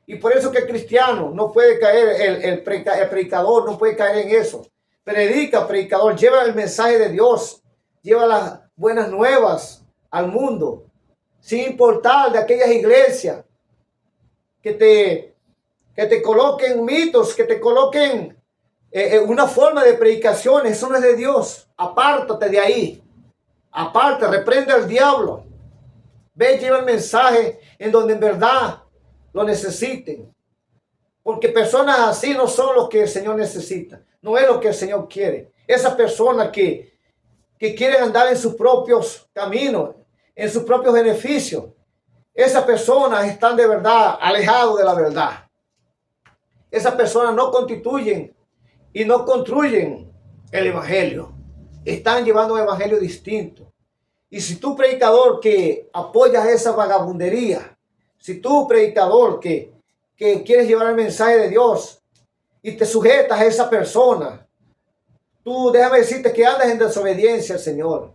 Y por eso que el cristiano no puede caer, el predicador no puede caer en eso. Predicador, lleva el mensaje de Dios, lleva las buenas nuevas al mundo, sin importar de aquellas iglesias que te coloquen mitos, que te coloquen una forma de predicaciones. Eso no es de Dios. Apártate de ahí. Aparte, reprende al diablo. Ve, lleva el mensaje en donde en verdad lo necesiten. Porque personas así no son los que el Señor necesita. No es lo que el Señor quiere. Esas personas que quieren andar en sus propios caminos, en sus propios beneficios. Esas personas están de verdad alejados de la verdad. Esas personas no constituyen y no construyen el evangelio. Están llevando un evangelio distinto. Y si tú, predicador, que apoyas esa vagabundería, si tú, predicador, que quieres llevar el mensaje de Dios y te sujetas a esa persona, tú déjame decirte que andas en desobediencia al Señor.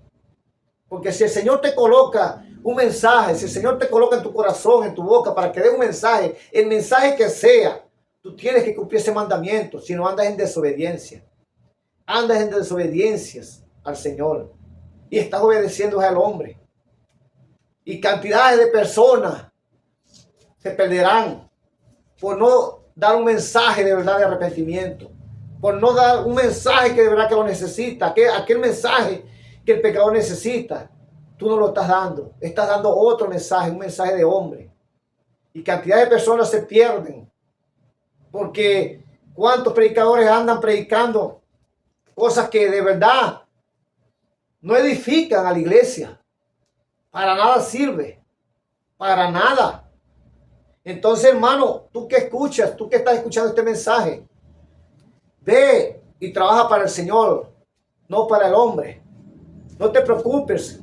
Porque si el Señor te coloca un mensaje, si el Señor te coloca en tu corazón, en tu boca, para que dé un mensaje, el mensaje que sea, tú tienes que cumplir ese mandamiento, si no andas en desobediencia. Andas en desobediencias al Señor y estás obedeciendo al hombre. Y cantidades de personas se perderán por no dar un mensaje de verdad de arrepentimiento, por no dar un mensaje que de verdad que lo necesita, aquel mensaje que el pecador necesita. Tú no lo estás dando otro mensaje, un mensaje de hombre. Y cantidad de personas se pierden porque cuántos predicadores andan predicando cosas que de verdad no edifican a la iglesia. Para nada sirve. Para nada. Entonces, hermano, tú que escuchas, tú que estás escuchando este mensaje, ve y trabaja para el Señor, no para el hombre. No te preocupes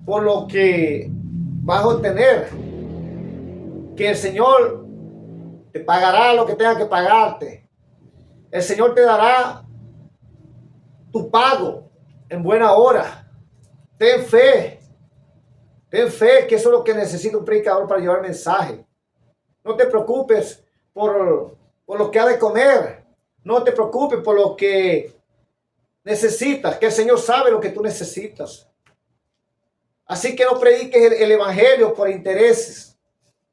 por lo que vas a obtener. Que el Señor te pagará lo que tenga que pagarte. El Señor te dará tu pago en buena hora. Ten fe. Ten fe que eso es lo que necesita un predicador para llevar el mensaje. No te preocupes por lo que ha de comer. No te preocupes por lo que necesitas, que el Señor sabe lo que tú necesitas. Así que no prediques el evangelio por intereses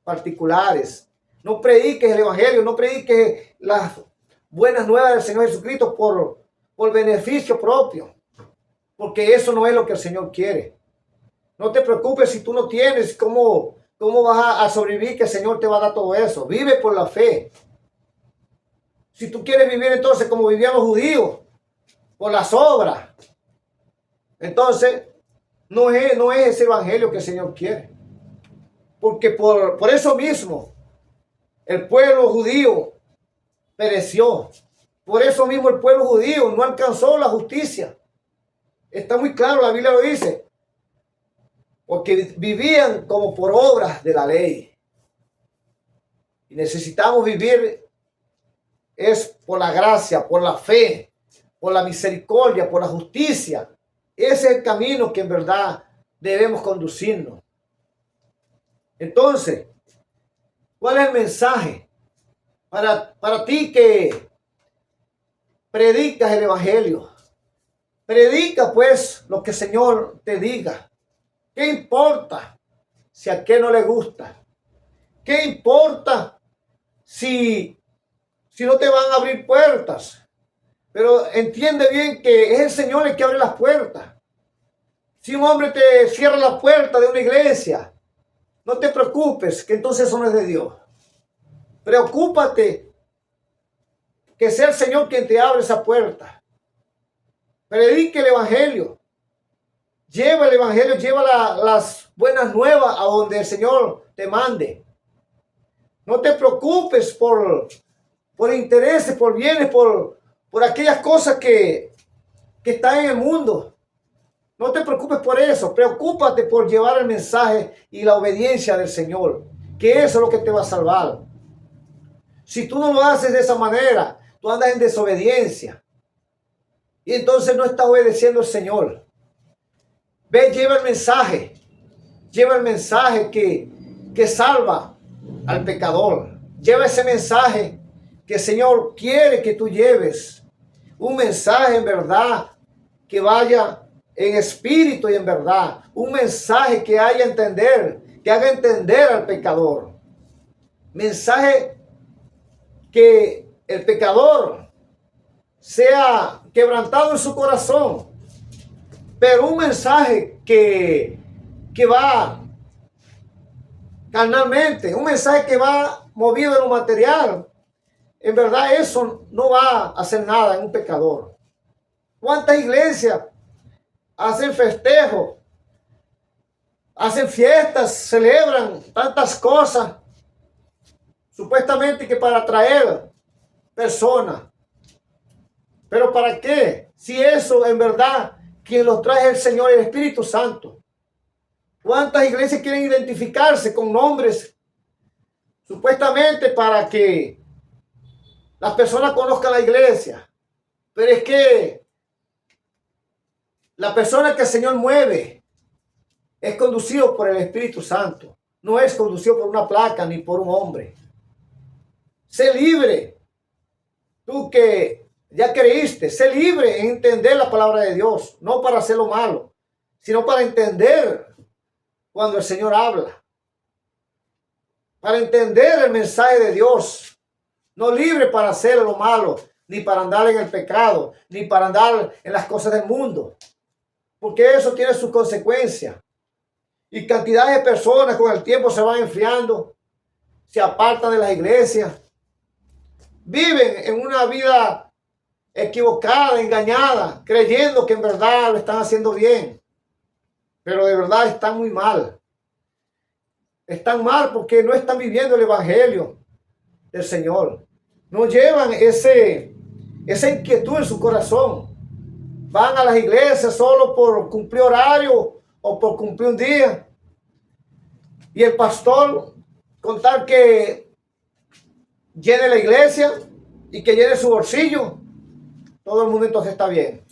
particulares. No prediques el evangelio, no prediques las buenas nuevas del Señor Jesucristo por beneficio propio. Porque eso no es lo que el Señor quiere. No te preocupes si tú no tienes cómo vas a sobrevivir, que el Señor te va a dar todo eso. Vive por la fe. Si tú quieres vivir entonces como vivían los judíos, por las obras, entonces no es ese evangelio que el Señor quiere. Porque por eso mismo el pueblo judío pereció. Por eso mismo el pueblo judío no alcanzó la justicia. Está muy claro, la Biblia lo dice. Porque vivían como por obras de la ley. Y necesitamos vivir es por la gracia, por la fe, por la misericordia, por la justicia. Ese es el camino que en verdad debemos conducirnos. Entonces, ¿cuál es el mensaje para ti que predicas el evangelio? Predica pues lo que el Señor te diga. ¿Qué importa si a qué no le gusta? ¿Qué importa si no te van a abrir puertas? Pero entiende bien que es el Señor el que abre las puertas. Si un hombre te cierra la puerta de una iglesia, no te preocupes, que entonces eso no es de Dios. Preocúpate que sea el Señor quien te abre esa puerta. Predique el evangelio. Lleva el evangelio, lleva las buenas nuevas a donde el Señor te mande. No te preocupes por intereses, por bienes, por aquellas cosas que están en el mundo. No te preocupes por eso. Preocúpate por llevar el mensaje y la obediencia del Señor, que eso es lo que te va a salvar. Si tú no lo haces de esa manera, tú andas en desobediencia. Y entonces no estás obedeciendo al Señor. Ve, lleva el mensaje. Lleva el mensaje que salva, al pecador. Lleva ese mensaje que el Señor quiere que tú lleves. Un mensaje en verdad que vaya en espíritu y en verdad. Un mensaje que haga entender al pecador. Mensaje que el pecador sea quebrantado en su corazón. Pero un mensaje que va carnalmente, un mensaje que va movido de lo material, en verdad eso no va a hacer nada en un pecador. ¿Cuántas iglesias hacen festejos, hacen fiestas, celebran tantas cosas, supuestamente que para atraer personas? ¿Pero para qué? Si eso en verdad quien los trae es el Señor y el Espíritu Santo. ¿Cuántas iglesias quieren identificarse con nombres supuestamente para que las personas conozcan la iglesia? Pero es que la persona que el Señor mueve es conducido por el Espíritu Santo. No es conducido por una placa ni por un hombre. Sé libre. Tú que ya creíste, sé libre en entender la palabra de Dios. No para hacer lo malo, sino para entender cuando el Señor habla. Para entender el mensaje de Dios. No libre para hacer lo malo, ni para andar en el pecado, ni para andar en las cosas del mundo. Porque eso tiene sus consecuencias. Y cantidad de personas con el tiempo se van enfriando, se apartan de las iglesias, viven en una vida equivocada, engañada, creyendo que en verdad lo están haciendo bien. Pero de verdad están muy mal. Están mal porque no están viviendo el evangelio del Señor. No llevan esa inquietud en su corazón. Van a las iglesias solo por cumplir horario o por cumplir un día. Y el pastor, con tal que llene la iglesia y que llene su bolsillo, todo el mundo entonces está bien.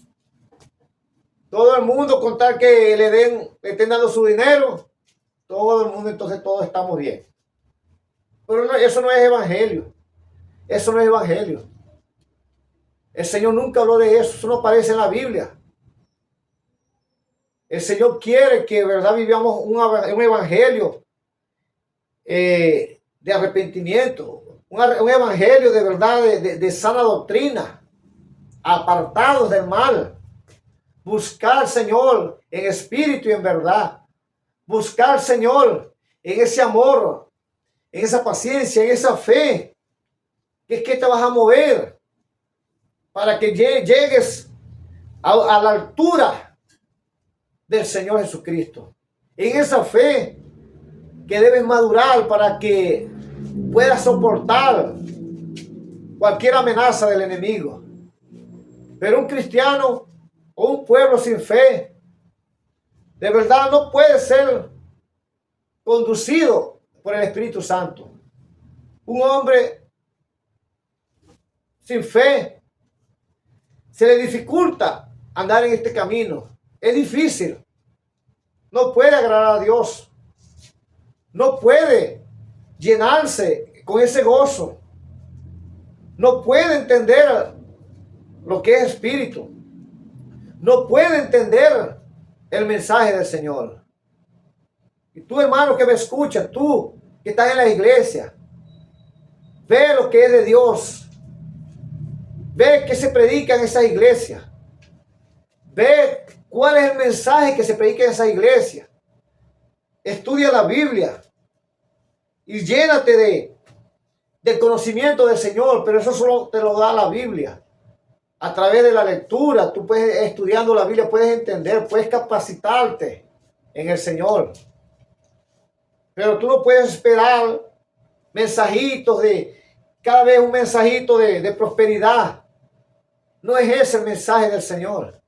Todo el mundo, con tal que le estén dando su dinero, todo el mundo entonces todos estamos bien. Pero no, eso no es evangelio. Eso no es evangelio. El Señor nunca habló de eso. Eso no aparece en la Biblia. El Señor quiere que de verdad vivamos un evangelio de arrepentimiento. Un evangelio de verdad de sana doctrina. Apartados del mal. Buscar, Señor, en espíritu y en verdad. Buscar, Señor, en ese amor, en esa paciencia, en esa fe. Que es que te vas a mover para que llegues a la altura del Señor Jesucristo. En esa fe que debes madurar para que puedas soportar cualquier amenaza del enemigo. Pero un cristiano o un pueblo sin fe, de verdad no puede ser conducido por el Espíritu Santo. Un hombre sin fe se le dificulta andar en este camino. Es difícil. No puede agradar a Dios. No puede llenarse con ese gozo. No puede entender lo que es espíritu. No puede entender el mensaje del Señor. Y tú, hermano, que me escuchas, tú que estás en la iglesia, ve lo que es de Dios. Ve qué se predica en esa iglesia. Ve cuál es el mensaje que se predica en esa iglesia. Estudia la Biblia y llénate del conocimiento del Señor, pero eso solo te lo da la Biblia. A través de la lectura, tú puedes, estudiando la Biblia, puedes entender, puedes capacitarte en el Señor. Pero tú no puedes esperar mensajitos cada vez un mensajito de prosperidad. No es ese el mensaje del Señor.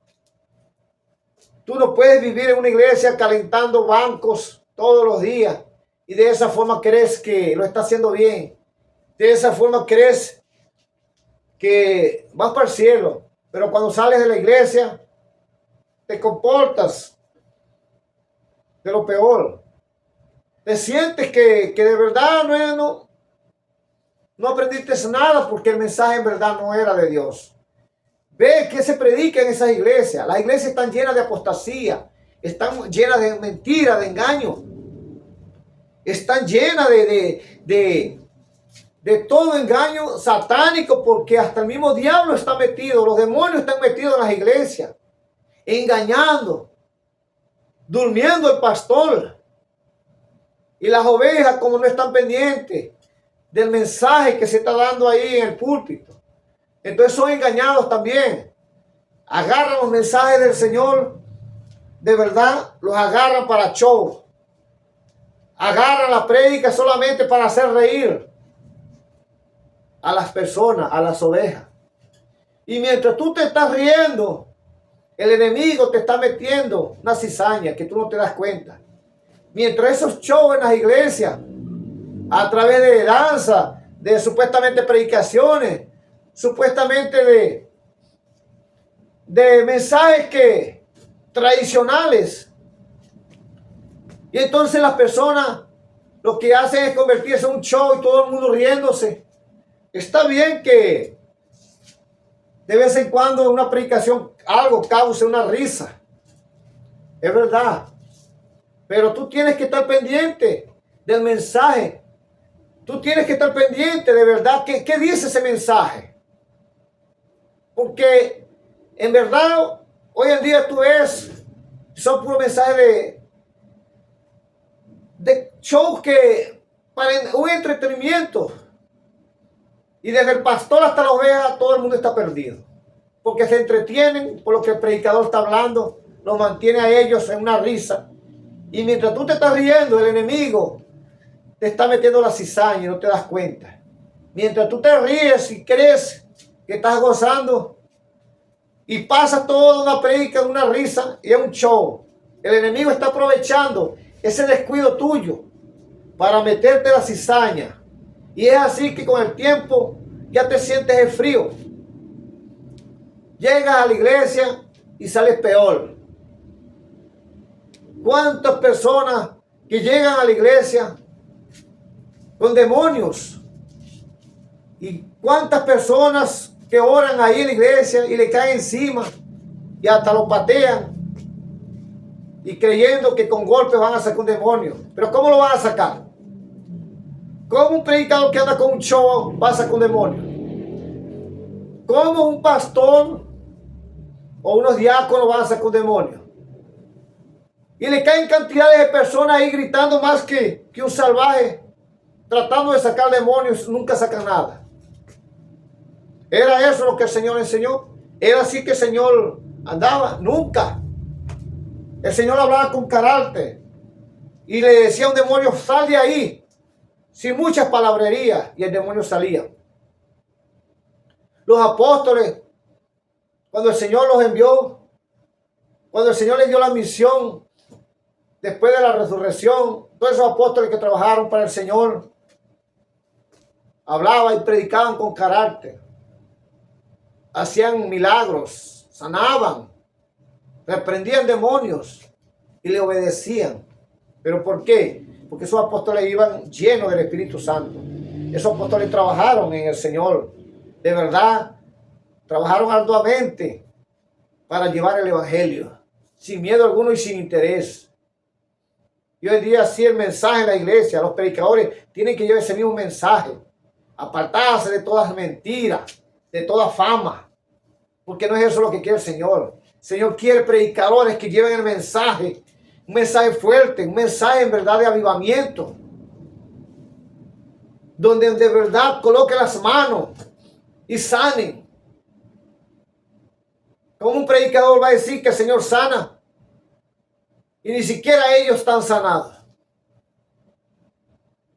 Tú no puedes vivir en una iglesia calentando bancos todos los días y de esa forma crees que lo está haciendo bien. De esa forma crees que vas para el cielo. Pero cuando sales de la iglesia te comportas de lo peor. te sientes que de verdad no aprendiste nada porque el mensaje en verdad no era de Dios. Ve que se predica en esas iglesias. Las iglesias están llenas de apostasía, están llenas de mentiras, de engaño. Están llenas de todo engaño satánico, porque hasta el mismo diablo está metido, los demonios están metidos en las iglesias, engañando, durmiendo el pastor. Y las ovejas, como no están pendientes del mensaje que se está dando ahí en el púlpito, entonces son engañados también. Agarran los mensajes del Señor, de verdad, los agarran para show. Agarran la prédica solamente para hacer reír a las personas, a las ovejas. Y mientras tú te estás riendo, el enemigo te está metiendo una cizaña que tú no te das cuenta. Mientras esos shows en las iglesias, a través de danza, de supuestamente predicaciones, supuestamente de mensajes tradicionales, y entonces las personas lo que hacen es convertirse en un show y todo el mundo riéndose. Está bien que de vez en cuando una predicación algo cause una risa, es verdad, pero tú tienes que estar pendiente del mensaje. Tú tienes que estar pendiente de verdad qué dice ese mensaje, porque en verdad hoy en día tú ves, son puros mensajes de shows que para un entretenimiento, y desde el pastor hasta la oveja todo el mundo está perdido, porque se entretienen por lo que el predicador está hablando, los mantiene a ellos en una risa, y mientras tú te estás riendo, el enemigo te está metiendo la cizaña y no te das cuenta. Mientras tú te ríes y crees que estás gozando, y pasa toda una predica, una risa y es un show, el enemigo está aprovechando ese descuido tuyo para meterte la cizaña. Y es así que con el tiempo ya te sientes el frío. Llegas a la iglesia y sales peor. ¿Cuántas personas que llegan a la iglesia con demonios? ¿Y cuántas personas que oran ahí en la iglesia y le caen encima y hasta lo patean? Y creyendo que con golpes van a sacar un demonio. ¿Pero cómo lo van a sacar? ¿Cómo un predicador que anda con un show va a sacar un demonio? ¿Cómo un pastor o unos diáconos van a sacar un demonio? Y le caen cantidades de personas ahí gritando más que un salvaje, tratando de sacar demonios, nunca sacan nada. ¿Era eso lo que el Señor enseñó? ¿Era así que el Señor andaba? Nunca. El Señor hablaba con carácter y le decía a un demonio, sal de ahí, sin muchas palabrerías, y el demonio salía. Los apóstoles, cuando el Señor los envió, cuando el Señor les dio la misión, después de la resurrección, todos esos apóstoles que trabajaron para el Señor, hablaban y predicaban con carácter, hacían milagros, sanaban, reprendían demonios y le obedecían. ¿Pero por qué? Porque esos apóstoles iban llenos del Espíritu Santo. Esos apóstoles trabajaron en el Señor. De verdad, trabajaron arduamente para llevar el Evangelio, sin miedo alguno y sin interés. Y hoy día sí el mensaje en la iglesia, los predicadores tienen que llevar ese mismo mensaje. Apartarse de todas mentiras, de toda fama. Porque no es eso lo que quiere el Señor. El Señor quiere predicadores que lleven el mensaje, un mensaje fuerte, un mensaje en verdad de avivamiento, donde de verdad coloquen las manos y sanen. ¿Cómo un predicador va a decir que el Señor sana y ni siquiera ellos están sanados?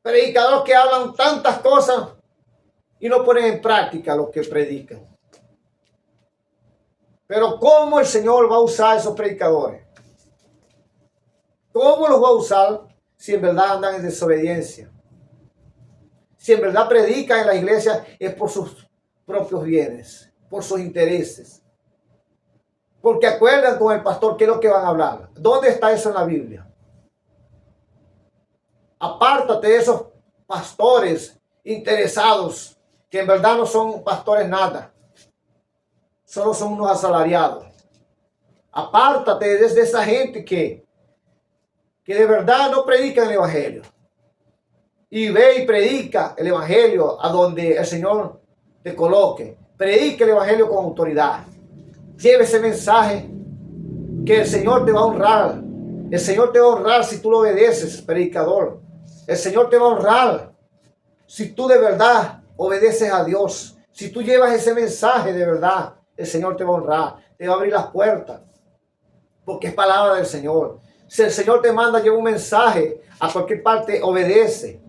Predicadores que hablan tantas cosas y no ponen en práctica lo que predican. Pero ¿cómo el Señor va a usar esos predicadores? ¿Cómo los va a usar si en verdad andan en desobediencia? Si en verdad predican en la iglesia es por sus propios bienes, por sus intereses. Porque acuerdan con el pastor qué es lo que van a hablar. ¿Dónde está eso en la Biblia? Apártate de esos pastores interesados que en verdad no son pastores nada. Solo son unos asalariados. Apártate de esa gente que de verdad no predican el evangelio. Y ve y predica el evangelio a donde el Señor te coloque. Predica el evangelio con autoridad. Lleve ese mensaje que el Señor te va a honrar. El Señor te va a honrar si tú lo obedeces, predicador. El Señor te va a honrar si tú de verdad obedeces a Dios. Si tú llevas ese mensaje de verdad, el Señor te va a honrar. Te va a abrir las puertas. Porque es palabra del Señor. Si el Señor te manda, lleva un mensaje a cualquier parte, obedece.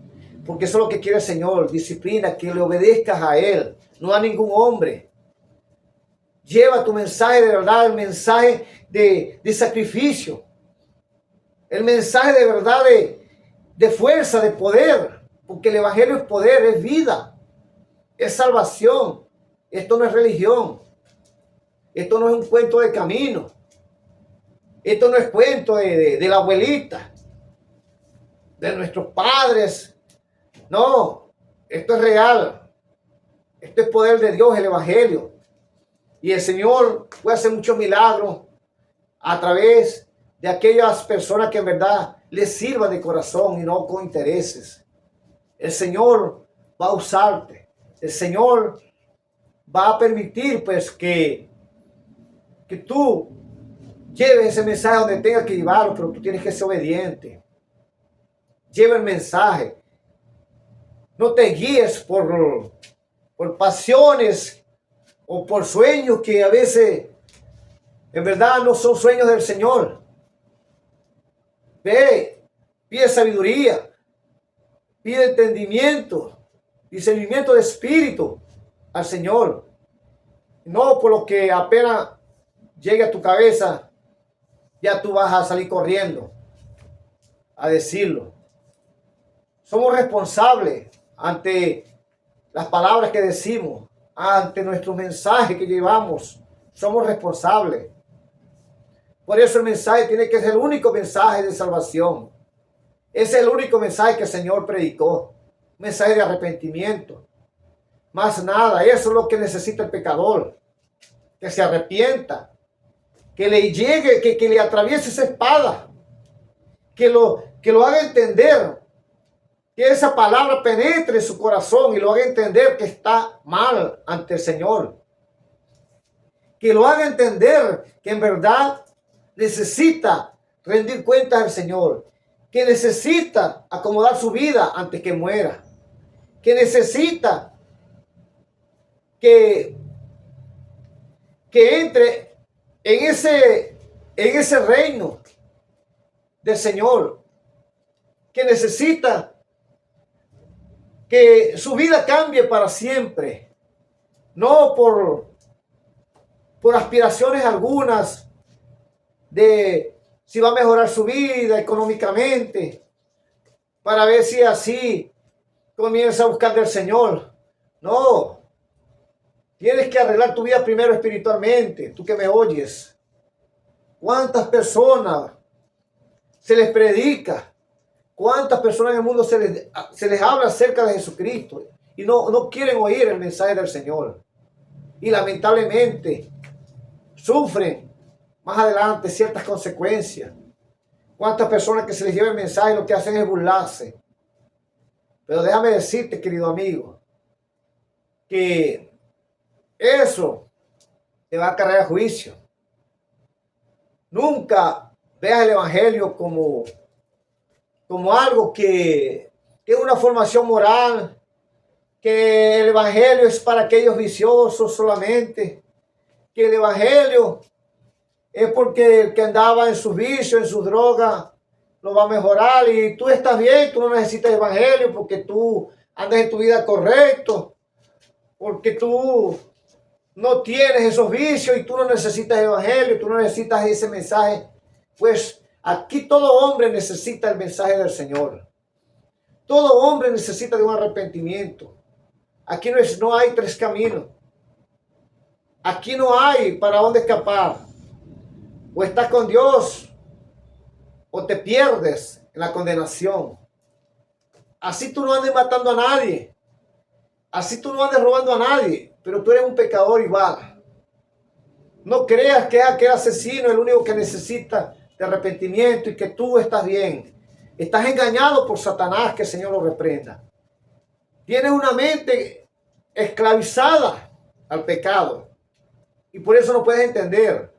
Porque eso es lo que quiere el Señor. Disciplina, que le obedezcas a Él, no a ningún hombre. Lleva tu mensaje de verdad, el mensaje de sacrificio. El mensaje de verdad de fuerza, de poder. Porque el evangelio es poder, es vida, es salvación. Esto no es religión. Esto no es un cuento de camino. Esto no es cuento de la abuelita, de nuestros padres. No, esto es real. Esto es poder de Dios, el evangelio. Y el Señor puede hacer muchos milagros a través de aquellas personas que en verdad les sirvan de corazón y no con intereses. El Señor va a usarte. El Señor va a permitir pues que tú lleves ese mensaje donde tengas que llevarlo, pero tú tienes que ser obediente. Lleva el mensaje. No te guíes por pasiones o por sueños que a veces en verdad no son sueños del Señor. Ve, pide sabiduría, pide entendimiento, discernimiento de espíritu al Señor. No por lo que apenas llegue a tu cabeza, ya tú vas a salir corriendo a decirlo. Somos responsables ante las palabras que decimos, ante nuestro mensaje que llevamos. Somos responsables. Por eso el mensaje tiene que ser el único mensaje de salvación. Ese es el único mensaje que el Señor predicó. Un mensaje de arrepentimiento. Más nada, eso es lo que necesita el pecador. Que se arrepienta. Que le llegue, que le atraviese esa espada. Que lo haga entender. Que esa palabra penetre en su corazón y lo haga entender que está mal ante el Señor. Que lo haga entender que en verdad necesita rendir cuentas al Señor. Que necesita acomodar su vida antes que muera. Que necesita que entre en ese reino del Señor. Que necesita que su vida cambie para siempre. No por aspiraciones algunas de si va a mejorar su vida económicamente, para ver si así comienza a buscar del Señor. No. Tienes que arreglar tu vida primero espiritualmente. Tú que me oyes. ¿Cuántas personas se les predica? ¿Cuántas personas en el mundo se les habla acerca de Jesucristo? Y no quieren oír el mensaje del Señor. Y lamentablemente sufren más adelante ciertas consecuencias. ¿Cuántas personas que se les lleva el mensaje lo que hacen es burlarse? Pero déjame decirte, querido amigo, que eso te va a cargar a juicio. Nunca veas el evangelio como algo que es una formación moral, que el evangelio es para aquellos viciosos solamente, que el evangelio es porque el que andaba en sus vicios, en sus drogas, lo va a mejorar y tú estás bien, tú no necesitas evangelio porque tú andas en tu vida correcto, porque tú no tienes esos vicios y tú no necesitas evangelio, tú no necesitas ese mensaje. Pues aquí todo hombre necesita el mensaje del Señor. Todo hombre necesita de un arrepentimiento. Aquí no hay tres caminos. Aquí no hay para dónde escapar. O estás con Dios o te pierdes en la condenación. Así tú no andes matando a nadie. Así tú no andes robando a nadie. Pero tú eres un pecador igual. No creas que aquel asesino es el único que necesita de arrepentimiento y que tú estás bien. Estás engañado por Satanás, que el Señor lo reprenda. Tienes una mente esclavizada al pecado. Y por eso no puedes entender.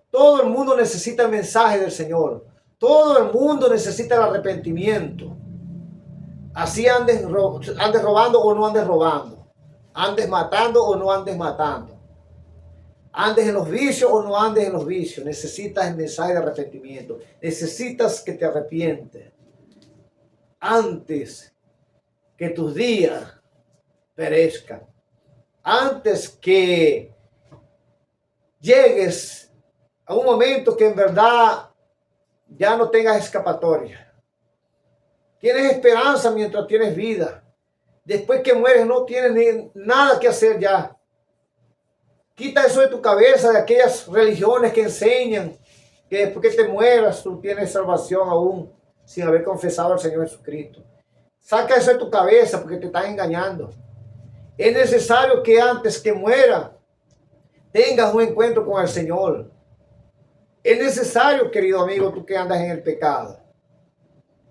Todo el mundo necesita el mensaje del Señor. Todo el mundo necesita el arrepentimiento. Así andes robando o no andes robando. Andes matando o no andes matando. Andes en los vicios o no andes en los vicios. Necesitas el mensaje de arrepentimiento. Necesitas que te arrepientes. Antes que tus días perezcan. Antes que llegues a un momento que en verdad ya no tengas escapatoria. Tienes esperanza mientras tienes vida. Después que mueres no tienes nada que hacer ya. Quita eso de tu cabeza, de aquellas religiones que enseñan que después que te mueras tú tienes salvación aún sin haber confesado al Señor Jesucristo. Saca eso de tu cabeza porque te están engañando. Es necesario que antes que muera tengas un encuentro con el Señor. Es necesario, querido amigo, tú que andas en el pecado.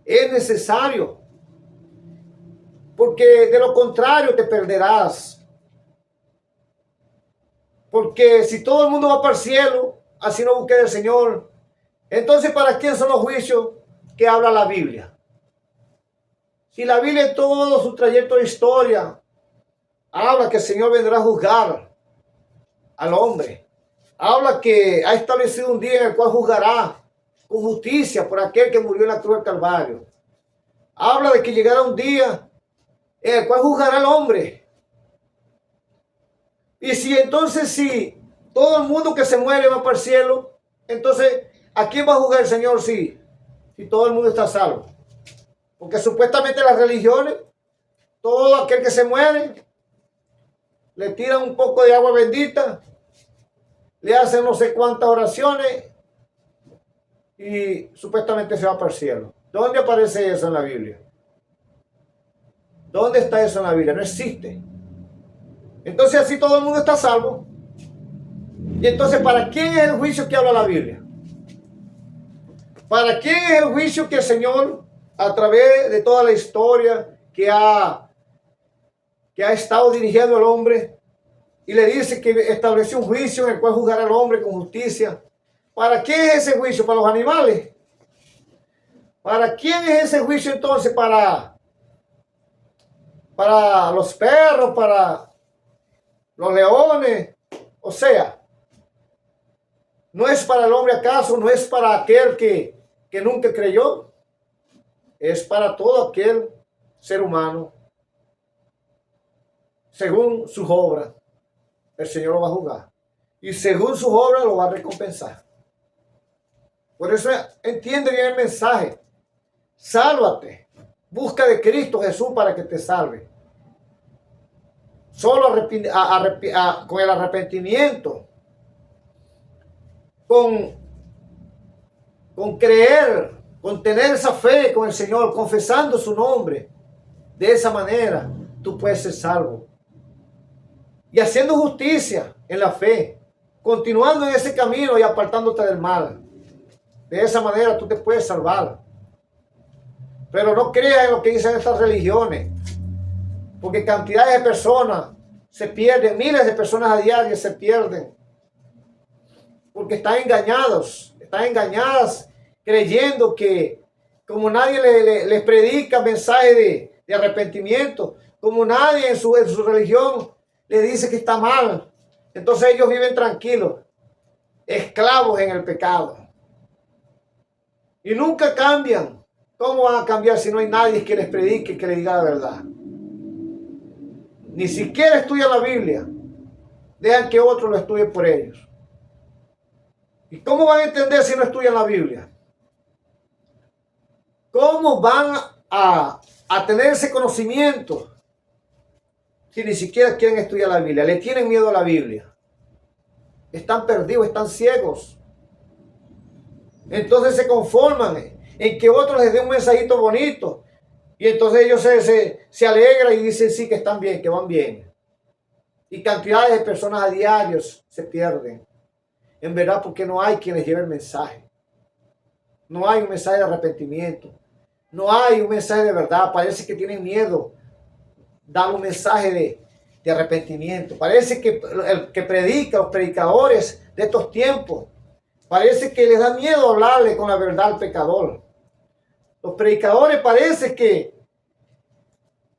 Es necesario. Porque de lo contrario te perderás. Porque si todo el mundo va para el cielo, así no busque del Señor. Entonces, ¿para quién son los juicios que habla la Biblia? Si la Biblia en todo su trayecto de historia habla que el Señor vendrá a juzgar al hombre. Habla que ha establecido un día en el cual juzgará con justicia por aquel que murió en la cruz del Calvario. Habla de que llegará un día en el cual juzgará al hombre. Y si entonces, si todo el mundo que se muere va para el cielo, entonces, ¿a quién va a juzgar el Señor si todo el mundo está salvo? Porque supuestamente las religiones, todo aquel que se muere, le tiran un poco de agua bendita, le hacen no sé cuántas oraciones y supuestamente se va para el cielo. ¿Dónde aparece eso en la Biblia? ¿Dónde está eso en la Biblia? No existe. Entonces así todo el mundo está salvo. Y entonces, ¿para quién es el juicio que habla la Biblia? ¿Para quién es el juicio que el Señor, a través de toda la historia que ha estado dirigiendo al hombre, y le dice que estableció un juicio en el cual juzgará al hombre con justicia? ¿Para quién es ese juicio? ¿Para los animales? ¿Para quién es ese juicio entonces? ¿Para los perros? ¿Para los leones? O sea, ¿no es para el hombre acaso? ¿No es para aquel que nunca creyó? Es para todo aquel ser humano. Según sus obras, el Señor lo va a juzgar. Y según sus obras lo va a recompensar. Por eso entiende bien el mensaje. Sálvate. Busca de Cristo Jesús para que te salve. Solo con el arrepentimiento. Con creer, con tener esa fe con el Señor, confesando su nombre. De esa manera tú puedes ser salvo. Y haciendo justicia en la fe, continuando en ese camino y apartándote del mal. De esa manera tú te puedes salvar. Pero no creas en lo que dicen estas religiones, porque cantidades de personas se pierden, miles de personas a diario se pierden, porque están engañadas creyendo que como nadie les predica mensaje de arrepentimiento, como nadie en su religión le dice que está mal, entonces ellos viven tranquilos, esclavos en el pecado. Y nunca cambian. ¿Cómo van a cambiar si no hay nadie que les predique, que les diga la verdad? Ni siquiera estudian la Biblia. Dejan que otros lo estudien por ellos. ¿Y cómo van a entender si no estudian la Biblia? ¿Cómo van a tener ese conocimiento si ni siquiera quieren estudiar la Biblia? Le tienen miedo a la Biblia. Están perdidos, están ciegos. Entonces se conforman en que otros les den un mensajito bonito. Y entonces ellos se alegran y dicen sí, que están bien, que van bien. Y cantidades de personas a diario se pierden. En verdad, porque no hay quien les lleve el mensaje. No hay un mensaje de arrepentimiento. No hay un mensaje de verdad. Parece que tienen miedo dar un mensaje de arrepentimiento. Parece que el que predica, los predicadores de estos tiempos, parece que les da miedo hablarle con la verdad al pecador. Los predicadores parece que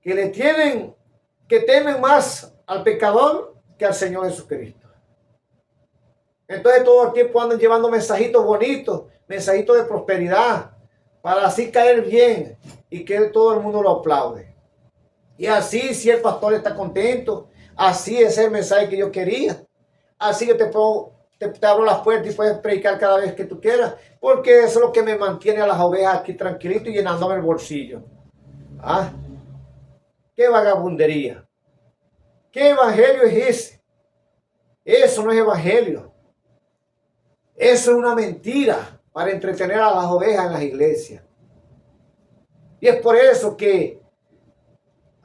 que temen más al pecador que al Señor Jesucristo. Entonces todo el tiempo andan llevando mensajitos bonitos, mensajitos de prosperidad, para así caer bien y que todo el mundo lo aplaude. Y así, si el pastor está contento, así es el mensaje que yo quería. Así que te abro las puertas y puedes predicar cada vez que tú quieras, porque eso es lo que me mantiene a las ovejas aquí tranquilito y llenándome el bolsillo. ¿Ah? ¿Qué vagabundería? ¿Qué evangelio es ese? Eso no es evangelio. Eso es una mentira para entretener a las ovejas en las iglesias. Y es por eso que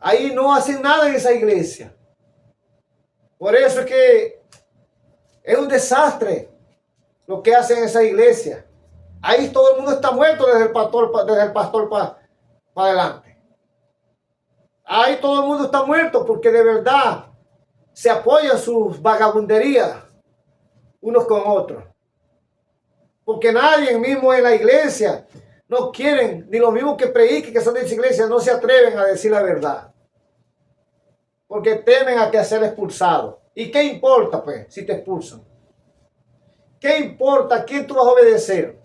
ahí no hacen nada en esa iglesia. Por eso es que es un desastre lo que hacen en esa iglesia. Ahí todo el mundo está muerto desde el pastor para adelante. Ahí todo el mundo está muerto porque de verdad se apoyan sus vagabunderías unos con otros. Porque nadie mismo en la iglesia no quieren, ni los mismos que prediquen que son de esa iglesia, no se atreven a decir la verdad. Porque temen a que ser expulsados. ¿Y qué importa, pues, si te expulsan? ¿Qué importa a quién tú vas a obedecer?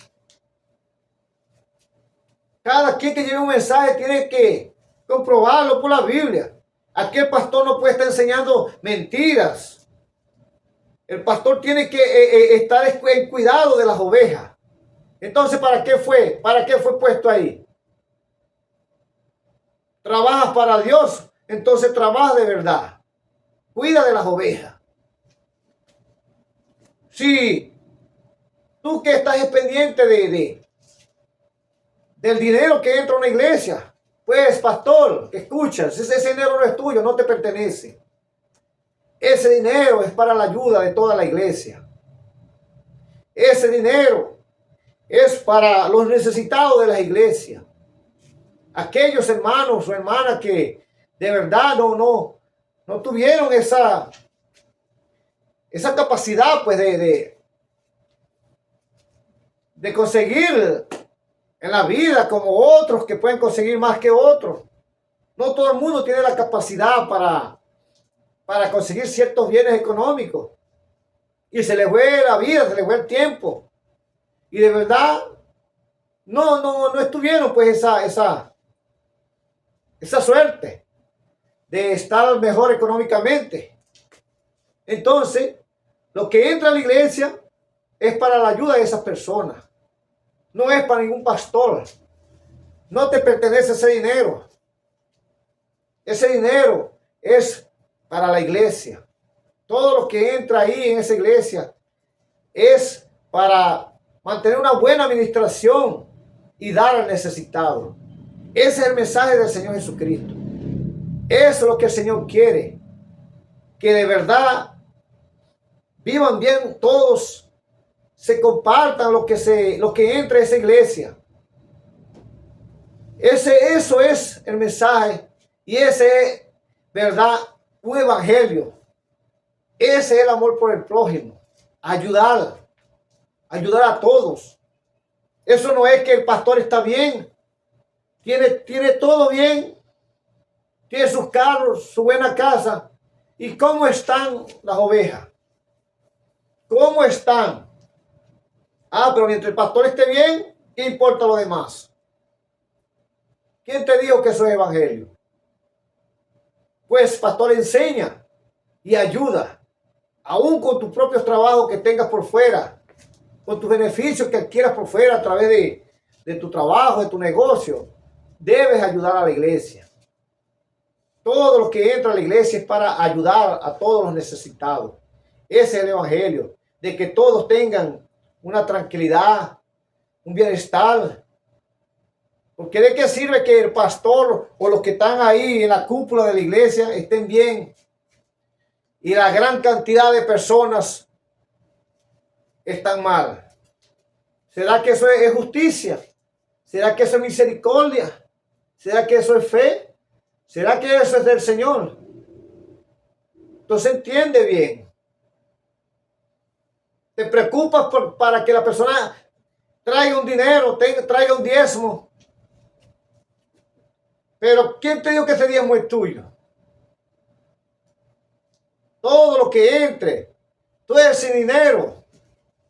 Cada quien que lleve un mensaje tiene que comprobarlo por la Biblia. Aquí el pastor no puede estar enseñando mentiras. El pastor tiene que estar en cuidado de las ovejas. Entonces, ¿para qué fue? ¿Para qué fue puesto ahí? Trabajas para Dios, entonces trabaja de verdad. Cuida de las ovejas. Si tú que estás pendiente del dinero que entra a una iglesia, pues pastor, que escuchas, ese dinero no es tuyo, no te pertenece. Ese dinero es para la ayuda de toda la iglesia. Ese dinero es para los necesitados de la iglesia. Aquellos hermanos o hermanas que de verdad no tuvieron esa capacidad pues de conseguir en la vida como otros que pueden conseguir más que otros. No todo el mundo tiene la capacidad para conseguir ciertos bienes económicos. Y se les fue la vida, se les fue el tiempo. Y de verdad no estuvieron pues esa suerte de estar mejor económicamente. Entonces, lo que entra a la iglesia es para la ayuda de esas personas. No es para ningún pastor. No te pertenece ese dinero. Ese dinero es para la iglesia. Todo lo que entra ahí en esa iglesia es para mantener una buena administración y dar al necesitado. Ese es el mensaje del Señor Jesucristo. Eso es lo que el Señor quiere. Que de verdad vivan bien todos, se compartan lo que entra a esa iglesia. Eso es el mensaje y ese es, verdad, un evangelio. Ese es el amor por el prójimo. Ayudar a todos. Eso no es que el pastor está bien, tiene todo bien, tiene sus carros, su buena casa. ¿Y cómo están las ovejas? ¿Cómo están? Pero mientras el pastor esté bien, ¿qué importa lo demás? ¿Quién te dijo que eso es evangelio? Pues pastor, enseña y ayuda, aún con tus propios trabajos que tengas por fuera, con tus beneficios que adquieras por fuera a través de tu trabajo, de tu negocio, debes ayudar a la iglesia. Todo lo que entra a la iglesia es para ayudar a todos los necesitados. Ese es el evangelio, de que todos tengan una tranquilidad, un bienestar. Porque ¿de qué sirve que el pastor o los que están ahí en la cúpula de la iglesia estén bien y la gran cantidad de personas están mal? ¿Será que eso es justicia? ¿Será que eso es misericordia? ¿Será que eso es fe? ¿Será que eso es del Señor? Entonces entiende bien. Te preocupas para que la persona traiga un dinero, traiga un diezmo. Pero ¿quién te dijo que ese diezmo es tuyo? Todo lo que entre, tú eres sin dinero,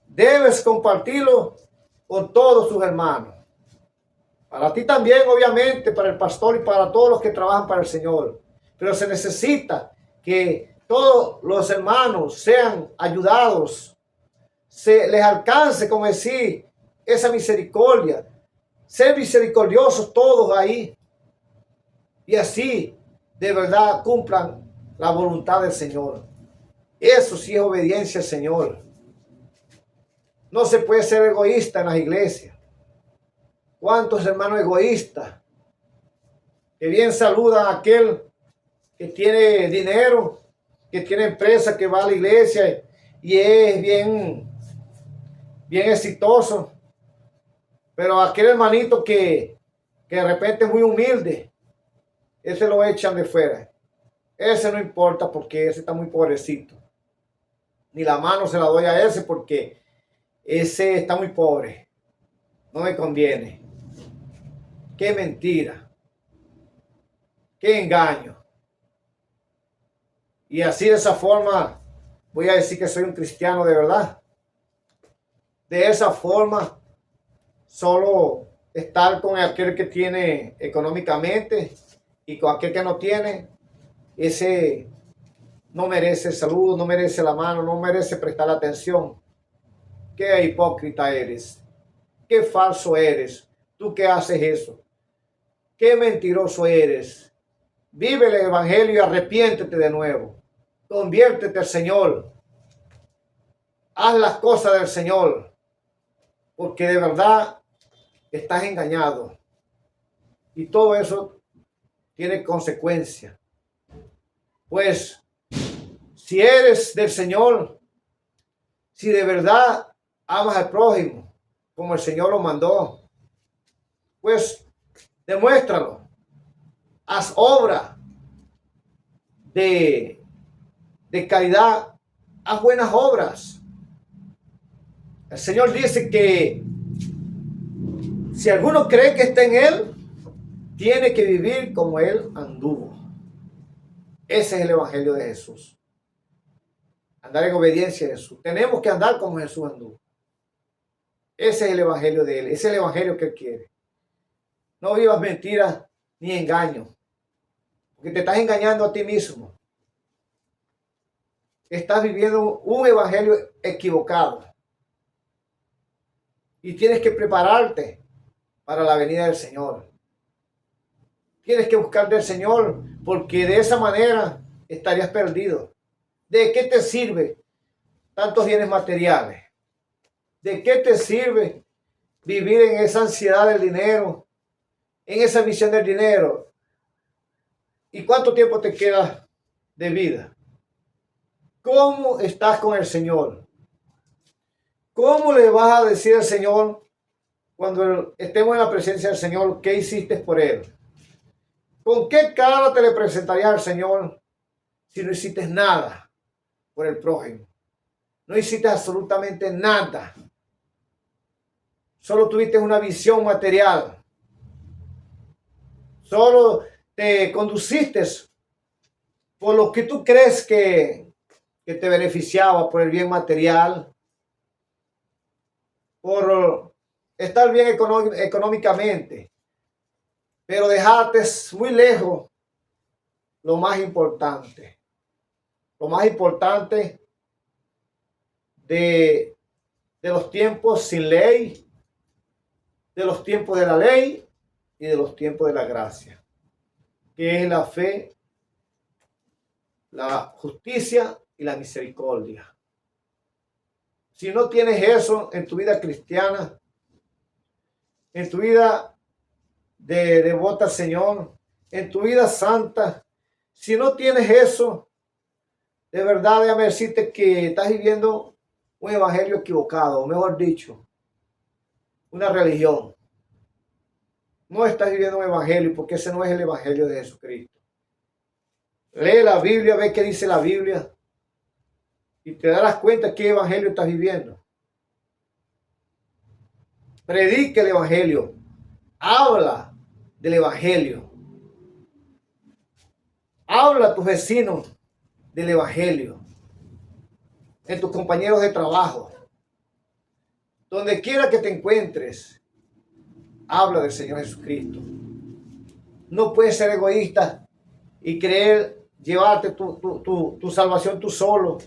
debes compartirlo con todos sus hermanos. Para ti también, obviamente, para el pastor y para todos los que trabajan para el Señor. Pero se necesita que todos los hermanos sean ayudados, se les alcance, como decir, esa misericordia, ser misericordiosos todos ahí. Y así, de verdad, cumplan la voluntad del Señor. Eso sí es obediencia al Señor. No se puede ser egoísta en las iglesias. ¿Cuántos hermanos egoístas que bien saludan a aquel que tiene dinero, que tiene empresa, que va a la iglesia y es bien exitoso? Pero aquel hermanito que de repente es muy humilde, ese lo echan de fuera. Ese no importa porque ese está muy pobrecito. Ni la mano se la doy a ese porque ese está muy pobre. No me conviene. Qué mentira. Qué engaño. Y así de esa forma voy a decir que soy un cristiano de verdad. De esa forma solo estar con aquel que tiene económicamente y con aquel que no tiene, ese no merece saludo, no merece la mano, no merece prestar atención. Qué hipócrita eres. Qué falso eres. Tú que haces eso. Qué mentiroso eres. Vive el evangelio y arrepiéntete de nuevo. Conviértete al Señor. Haz las cosas del Señor. Porque de verdad estás engañado. Y todo eso tiene consecuencias. Pues si eres del Señor, si de verdad amas al prójimo, como el Señor lo mandó, pues demuéstralo. Haz obra de caridad, haz buenas obras. El Señor dice que si alguno cree que está en Él, tiene que vivir como Él anduvo. Ese es el Evangelio de Jesús. Andar en obediencia a Jesús. Tenemos que andar como Jesús anduvo. Ese es el Evangelio de Él. Ese es el Evangelio que Él quiere. No vivas mentiras ni engaños. Porque te estás engañando a ti mismo. Estás viviendo un evangelio equivocado. Y tienes que prepararte para la venida del Señor. Tienes que buscar del Señor porque de esa manera estarías perdido. ¿De qué te sirve tantos bienes materiales? ¿De qué te sirve vivir en esa ansiedad del dinero? En esa visión del dinero. ¿Y cuánto tiempo te queda de vida? ¿Cómo estás con el Señor? ¿Cómo le vas a decir al Señor cuando estemos en la presencia del Señor qué hiciste por Él? ¿Con qué cara te le presentarías al Señor si no hiciste nada por el prójimo? No hiciste absolutamente nada. Solo tuviste una visión material. Solo te conduciste por lo que tú crees que te beneficiaba, por el bien material, por estar bien económicamente, pero dejaste muy lejos lo más importante. Lo más importante de los tiempos sin ley, de los tiempos de la ley y de los tiempos de la gracia, que es la fe, la justicia y la misericordia. Si no tienes eso en tu vida cristiana, en tu vida de devota al Señor, en tu vida santa. Si no tienes eso, de verdad, déjame decirte que estás viviendo un evangelio equivocado, o mejor dicho, una religión. No estás viviendo un evangelio porque ese no es el evangelio de Jesucristo. Lee la Biblia, ve qué dice la Biblia y te darás cuenta qué evangelio estás viviendo. Predica el evangelio. Habla del evangelio. Habla a tus vecinos del evangelio. En tus compañeros de trabajo. Donde quiera que te encuentres, habla del Señor Jesucristo. No puedes ser egoísta y creer llevarte tu salvación tú solo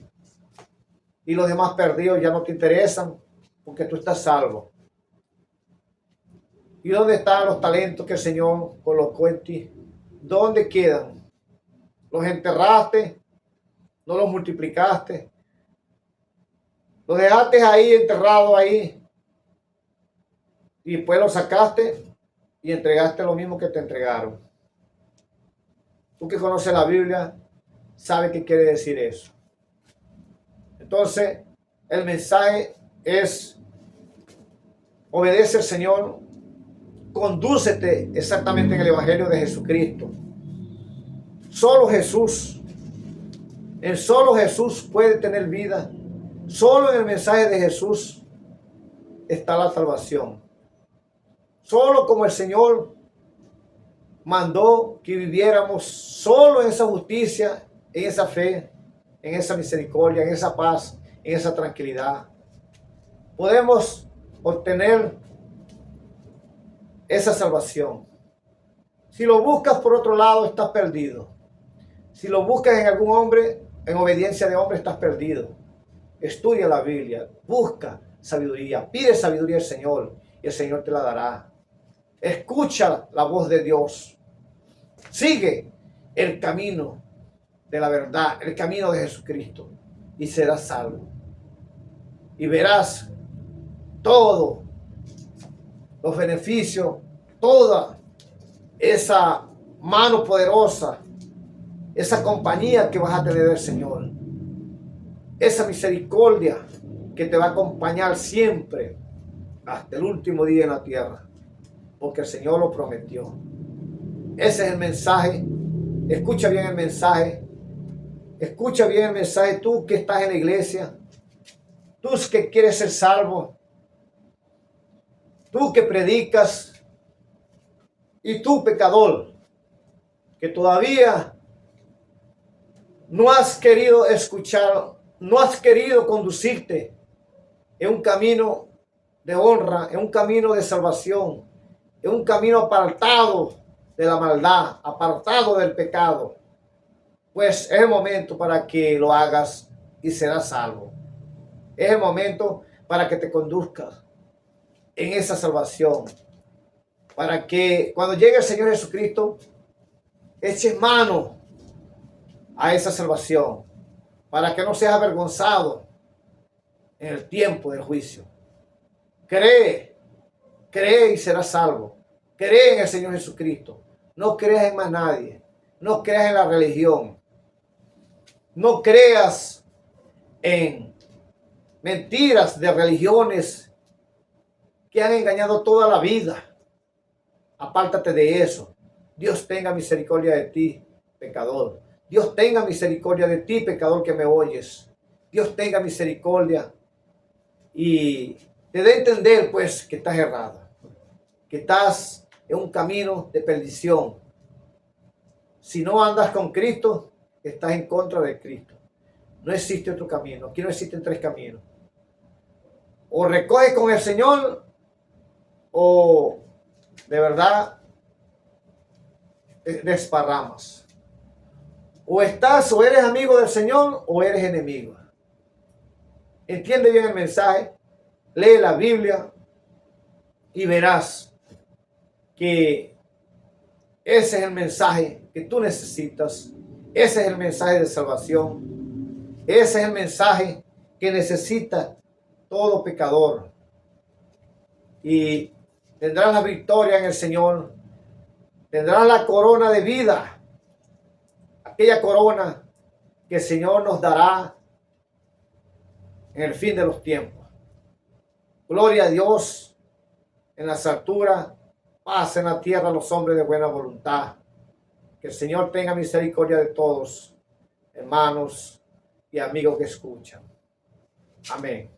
y los demás perdidos ya no te interesan porque tú estás salvo. ¿Y dónde están los talentos que el Señor colocó en ti? ¿Dónde quedan? ¿Los enterraste? ¿No los multiplicaste? ¿Los dejaste ahí enterrados ahí? Y después los sacaste y entregaste lo mismo que te entregaron. Tú que conoces la Biblia, sabes qué quiere decir eso. Entonces, el mensaje es: obedece al Señor, condúcete exactamente en el Evangelio de Jesucristo. Solo Jesús, en solo Jesús puede tener vida. Solo en el mensaje de Jesús está la salvación. Solo como el Señor mandó que viviéramos, solo en esa justicia, en esa fe, en esa misericordia, en esa paz, en esa tranquilidad, podemos obtener esa salvación. Si lo buscas por otro lado, estás perdido. Si lo buscas en algún hombre, en obediencia de hombre, estás perdido. Estudia la Biblia, busca sabiduría, pide sabiduría al Señor y el Señor te la dará. Escucha la voz de Dios. Sigue el camino de la verdad, el camino de Jesucristo y serás salvo. Y verás todos los beneficios, toda esa mano poderosa, esa compañía que vas a tener del Señor, esa misericordia que te va a acompañar siempre hasta el último día en la tierra, porque el Señor lo prometió. Ese es el mensaje. Escucha bien el mensaje. Escucha bien el mensaje, tú que estás en la iglesia, tú que quieres ser salvo, tú que predicas, y tú, pecador, que todavía no has querido escuchar, no has querido conducirte en un camino de honra, en un camino de salvación, en un camino apartado de la maldad, apartado del pecado. Pues es el momento para que lo hagas y serás salvo. Es el momento para que te conduzcas en esa salvación. Para que cuando llegue el Señor Jesucristo, eches mano a esa salvación. Para que no seas avergonzado en el tiempo del juicio. Cree y serás salvo. Cree en el Señor Jesucristo. No creas en más nadie. No creas en la religión. No creas en mentiras de religiones que han engañado toda la vida. Apártate de eso. Dios tenga misericordia de ti, pecador. Dios tenga misericordia de ti, pecador que me oyes. Dios tenga misericordia y te dé a entender, pues, que estás errado, que estás en un camino de perdición. Si no andas con Cristo, estás en contra de Cristo. No existe otro camino. Aquí no existen tres caminos. O recoges con el Señor, o de verdad desparramas. O eres amigo del Señor, o eres enemigo. Entiende bien el mensaje, lee la Biblia y verás que ese es el mensaje que tú necesitas. Ese es el mensaje de salvación. Ese es el mensaje que necesita todo pecador. Y tendrás la victoria en el Señor Tendrán la corona de vida, aquella corona que el Señor nos dará en el fin de los tiempos. Gloria a Dios en las alturas, paz en la tierra a los hombres de buena voluntad. Que el Señor tenga misericordia de todos, hermanos y amigos que escuchan. Amén.